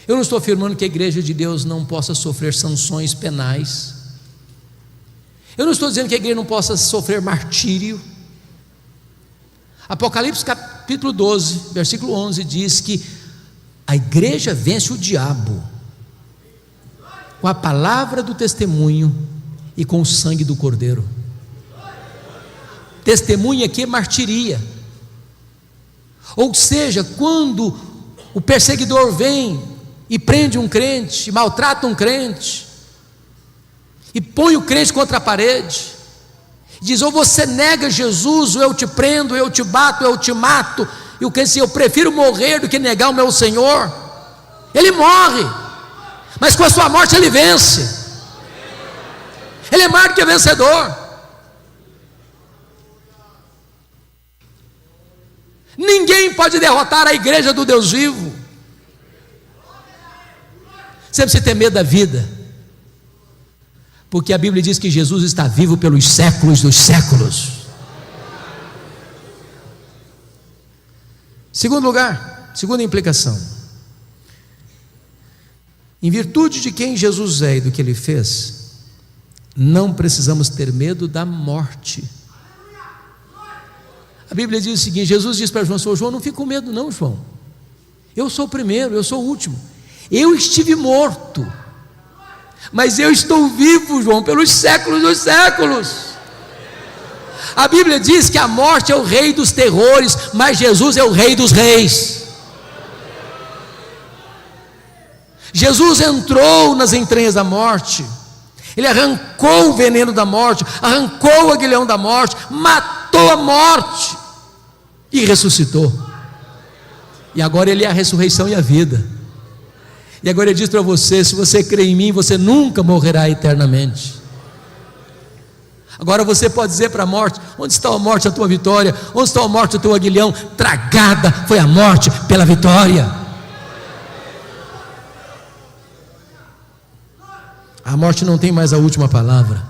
Eu não estou afirmando que a igreja de Deus não possa sofrer sanções penais. Eu não estou dizendo que a igreja não possa sofrer martírio. Apocalipse capítulo 12, versículo 11 diz que a igreja vence o diabo com a palavra do testemunho e com o sangue do Cordeiro. Testemunha aqui é martiria. Ou seja, quando o perseguidor vem e prende um crente, maltrata um crente, e põe o crente contra a parede, diz: ou você nega Jesus, ou eu te prendo, ou eu te bato, ou eu te mato. E o crente diz: eu prefiro morrer do que negar o meu Senhor. Ele morre, mas com a sua morte ele vence. Ele é mais do que vencedor. Ninguém pode derrotar a igreja do Deus vivo. Você precisa ter medo da vida, porque a Bíblia diz que Jesus está vivo pelos séculos dos séculos. Segundo lugar, segunda implicação: em virtude de quem Jesus é e do que Ele fez, não precisamos ter medo da morte. A Bíblia diz o seguinte: Jesus diz para João: João, não fique com medo não, João, eu sou o primeiro, eu sou o último. Eu estive morto, mas eu estou vivo, João, pelos séculos dos séculos. A Bíblia diz que a morte é o rei dos terrores, mas Jesus é o rei dos reis. Jesus entrou nas entranhas da morte, Ele arrancou o veneno da morte, arrancou o aguilhão da morte, matou a morte e ressuscitou. E agora Ele é a ressurreição e a vida. E agora Ele diz para você: se você crê em mim, você nunca morrerá eternamente. Agora você pode dizer para a morte: onde está a morte, a tua vitória? Onde está a morte, o teu aguilhão? Tragada foi a morte pela vitória. A morte não tem mais a última palavra.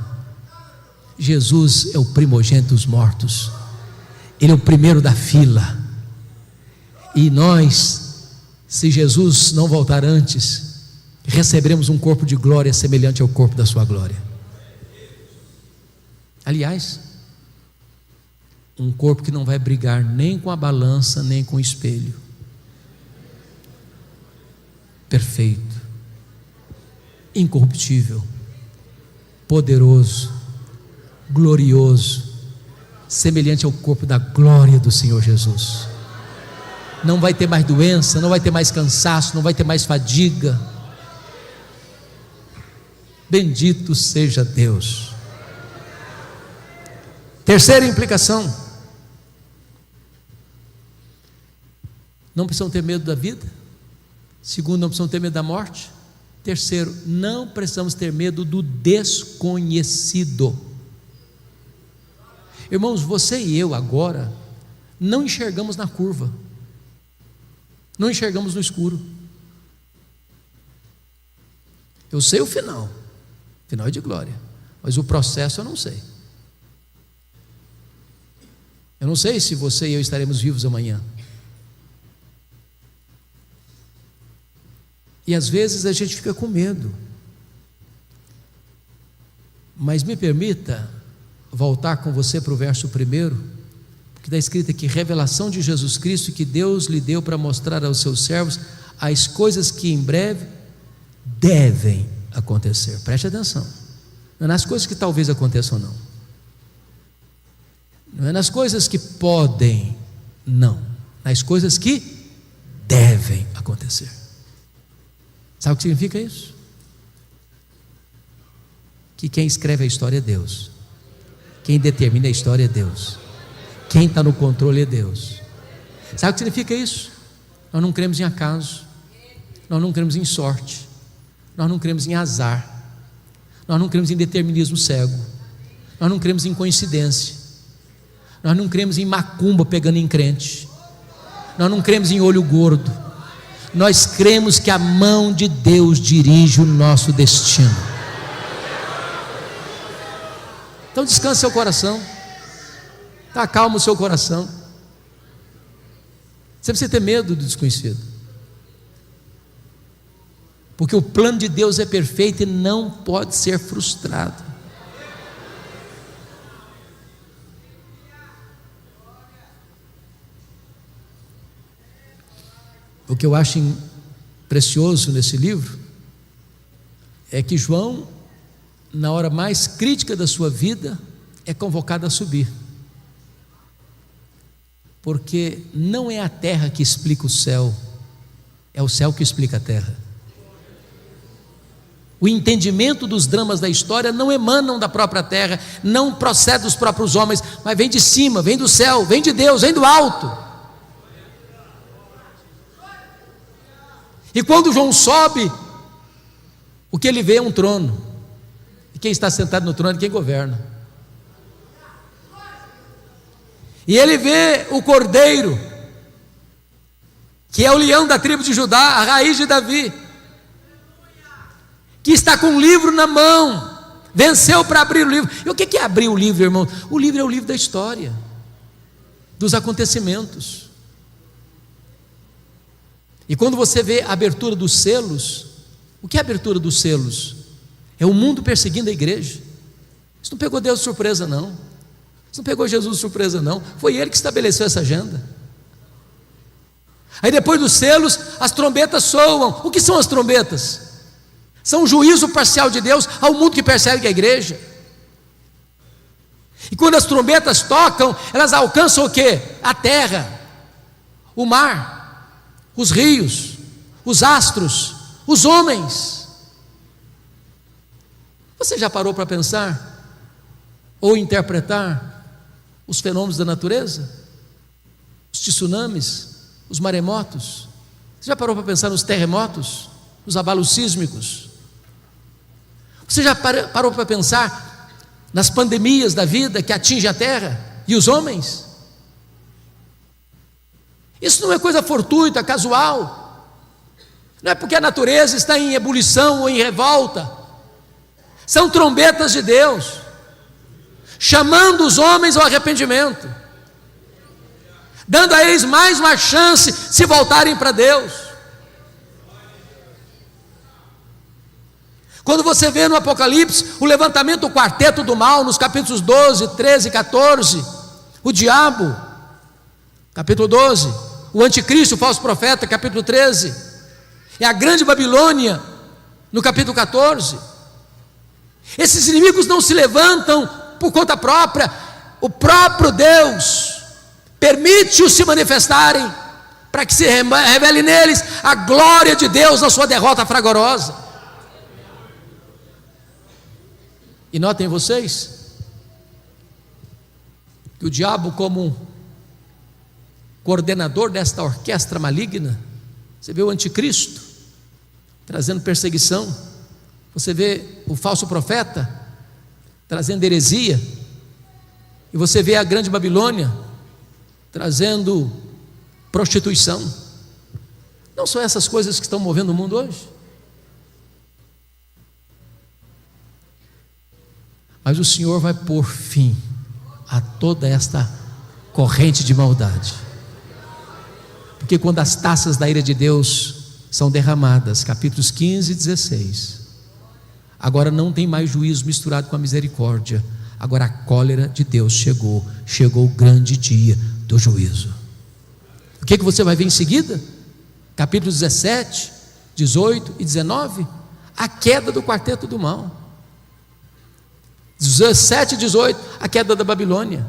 Jesus é o primogênito dos mortos, Ele é o primeiro da fila. E nós, se Jesus não voltar antes, receberemos um corpo de glória semelhante ao corpo da sua glória. Aliás, um corpo que não vai brigar nem com a balança, nem com o espelho. Perfeito, incorruptível, poderoso, glorioso, semelhante ao corpo da glória do Senhor Jesus. Não vai ter mais doença, não vai ter mais cansaço, não vai ter mais fadiga. Bendito seja Deus. Terceira implicação: não precisam ter medo da vida. Segundo, não precisam ter medo da morte. Terceiro, não precisamos ter medo do desconhecido. Irmãos, você e eu agora não enxergamos na curva, não enxergamos no escuro. Eu sei o final é de glória, mas o processo eu não sei. Eu não sei se você e eu estaremos vivos amanhã. E às vezes a gente fica com medo. Mas me permita voltar com você para o verso 1, porque está escrito aqui: revelação de Jesus Cristo que Deus lhe deu para mostrar aos seus servos as coisas que em breve devem acontecer. Preste atenção, não é nas coisas que talvez aconteçam, não é nas coisas que podem, não, nas coisas que devem acontecer. Sabe o que significa isso? Que quem escreve a história é Deus, quem determina a história é Deus, quem está no controle é Deus. Sabe o que significa isso? Nós não cremos em acaso, nós não cremos em sorte, nós não cremos em azar, nós não cremos em determinismo cego, nós não cremos em coincidência, Nós não cremos em macumba pegando em crente. Nós não cremos em olho gordo. Nós cremos que a mão de Deus dirige o nosso destino. Então descanse seu coração. Acalma o seu coração. Você precisa ter medo do desconhecido. Porque o plano de Deus é perfeito e não pode ser frustrado. O que eu acho precioso nesse livro é que João, na hora mais crítica da sua vida, é convocado a subir. Porque não é a terra que explica o céu, é o céu que explica a terra. O entendimento dos dramas da história não emanam da própria terra, não procede dos próprios homens, mas vem de cima, vem do céu, vem de Deus, vem do alto. E quando João sobe, o que ele vê é um trono. E quem está sentado no trono é quem governa. E ele vê o Cordeiro, que é o leão da tribo de Judá, a raiz de Davi, que está com um livro na mão, venceu para abrir o livro. E o que é abrir o livro, irmão? O livro é o livro da história, dos acontecimentos. E quando você vê a abertura dos selos, o que é a abertura dos selos? É o mundo perseguindo a igreja. Isso não pegou Deus de surpresa, não. Isso não pegou Jesus de surpresa, não. Foi Ele que estabeleceu essa agenda. Aí depois dos selos, as trombetas soam. O que são as trombetas? São o juízo parcial de Deus ao mundo que persegue a igreja. E quando as trombetas tocam, elas alcançam o quê? A terra, o mar, os rios, os astros, os homens. Você já parou para pensar ou interpretar os fenômenos da natureza? Os tsunamis, os maremotos? Você já parou para pensar nos terremotos, nos abalos sísmicos? Você já parou para pensar nas pandemias da vida que atingem a terra e os homens? Isso não é coisa fortuita, casual. Não é porque a natureza está em ebulição ou em revolta. São trombetas de Deus, chamando os homens ao arrependimento, dando a eles mais uma chance se voltarem para Deus. Quando você vê no Apocalipse o levantamento do quarteto do mal, nos capítulos 12, 13 e 14, o diabo, capítulo 12, o anticristo, o falso profeta, capítulo 13, e a grande Babilônia, no capítulo 14. Esses inimigos não se levantam por conta própria, o próprio Deus permite-os se manifestarem, para que se revele neles a glória de Deus na sua derrota fragorosa. E notem vocês, que o diabo, como coordenador desta orquestra maligna, você vê o anticristo trazendo perseguição, você vê o falso profeta trazendo heresia, e você vê a grande Babilônia trazendo prostituição. Não são essas coisas que estão movendo o mundo hoje? Mas o Senhor vai pôr fim a toda esta corrente de maldade, porque quando as taças da ira de Deus são derramadas, capítulos 15 e 16, agora não tem mais juízo misturado com a misericórdia, agora a cólera de Deus chegou o grande dia do juízo. O que você vai ver em seguida? Capítulos 17, 18 e 19, a queda do quarteto do mal. 17 e 18, a queda da Babilônia.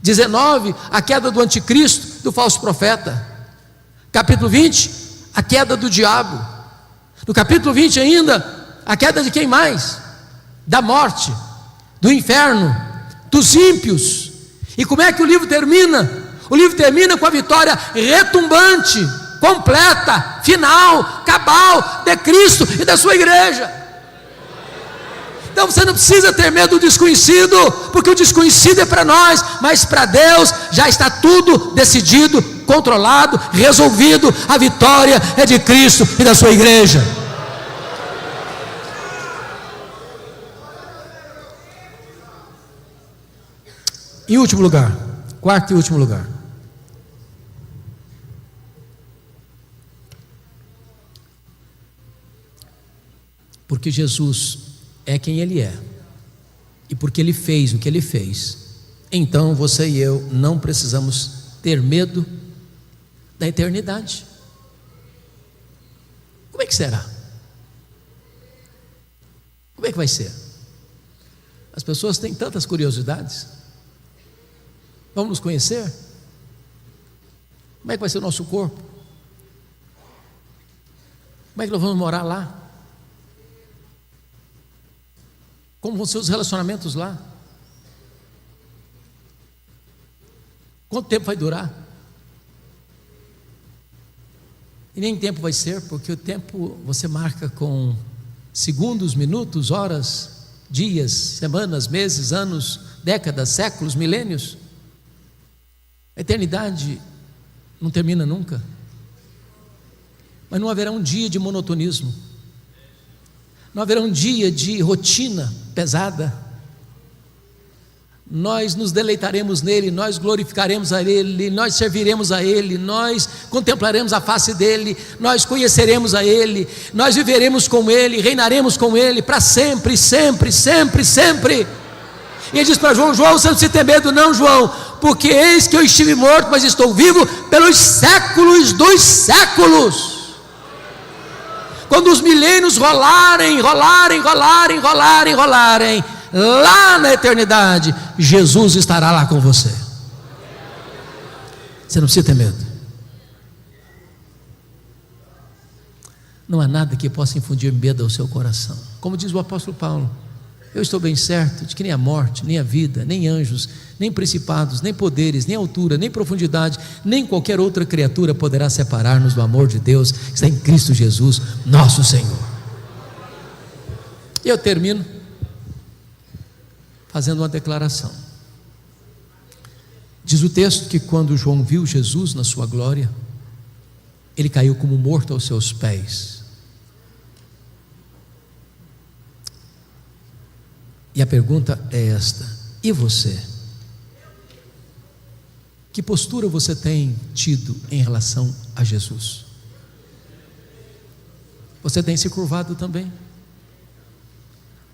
19, a queda do anticristo, do falso profeta. Capítulo 20, a queda do diabo. No capítulo 20 ainda, a queda de quem mais? Da morte, do inferno, dos ímpios. E como é que o livro termina? O livro termina com a vitória retumbante, completa, final, cabal de Cristo e da sua igreja. Então você não precisa ter medo do desconhecido, porque o desconhecido é para nós, mas para Deus já está tudo decidido, controlado, resolvido. A vitória é de Cristo e da sua igreja. Em último lugar, quarto e último lugar, porque Jesus é quem Ele é, e porque Ele fez o que Ele fez, então você e eu não precisamos ter medo da eternidade. Como é que será? Como é que vai ser? As pessoas têm tantas curiosidades. Vamos nos conhecer? Como é que vai ser o nosso corpo? Como é que nós vamos morar lá? Como vão ser os relacionamentos lá? Quanto tempo vai durar? E nem tempo vai ser, porque o tempo você marca com segundos, minutos, horas, dias, semanas, meses, anos, décadas, séculos, milênios. A eternidade não termina nunca. Mas não haverá um dia de monotonismo, não haverá um dia de rotina pesada. Nós nos deleitaremos nele, nós glorificaremos a ele, nós serviremos a ele, nós contemplaremos a face dele, nós conheceremos a ele, nós viveremos com ele, reinaremos com ele para sempre, sempre, sempre, sempre. E ele diz para João: João, você não precisa ter medo não, João, porque eis que eu estive morto, mas estou vivo pelos séculos dos séculos. Quando os milênios rolarem, lá na eternidade, Jesus estará lá com você. Você não precisa ter medo. Não há nada que possa infundir medo ao seu coração. Como diz o apóstolo Paulo: eu estou bem certo de que nem a morte, nem a vida, nem anjos, nem principados, nem poderes, nem altura, nem profundidade, nem qualquer outra criatura poderá separar-nos do amor de Deus que está em Cristo Jesus, nosso Senhor. E eu termino fazendo uma declaração. Diz o texto que quando João viu Jesus na sua glória, ele caiu como morto aos seus pés. E a pergunta é esta: e você? Que postura você tem tido em relação a Jesus? Você tem se curvado também?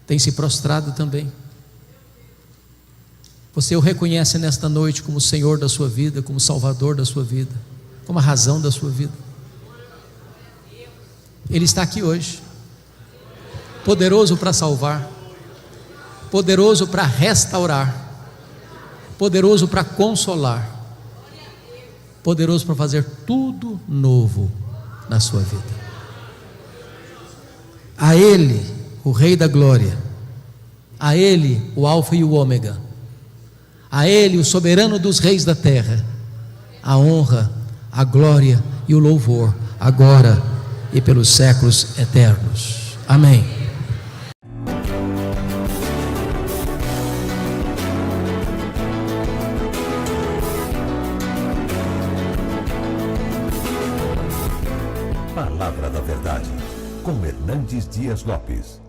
Tem se prostrado também? Você o reconhece nesta noite como Senhor da sua vida, como Salvador da sua vida, como a razão da sua vida? Ele está aqui hoje, poderoso para salvar, poderoso para restaurar, poderoso para consolar, poderoso para fazer tudo novo na sua vida. A Ele, o Rei da Glória, a Ele, o Alfa e o Ômega, a Ele, o soberano dos reis da terra, a honra, a glória e o louvor, agora e pelos séculos eternos. Amém. Palavra da Verdade, com Hernandes Dias Lopes.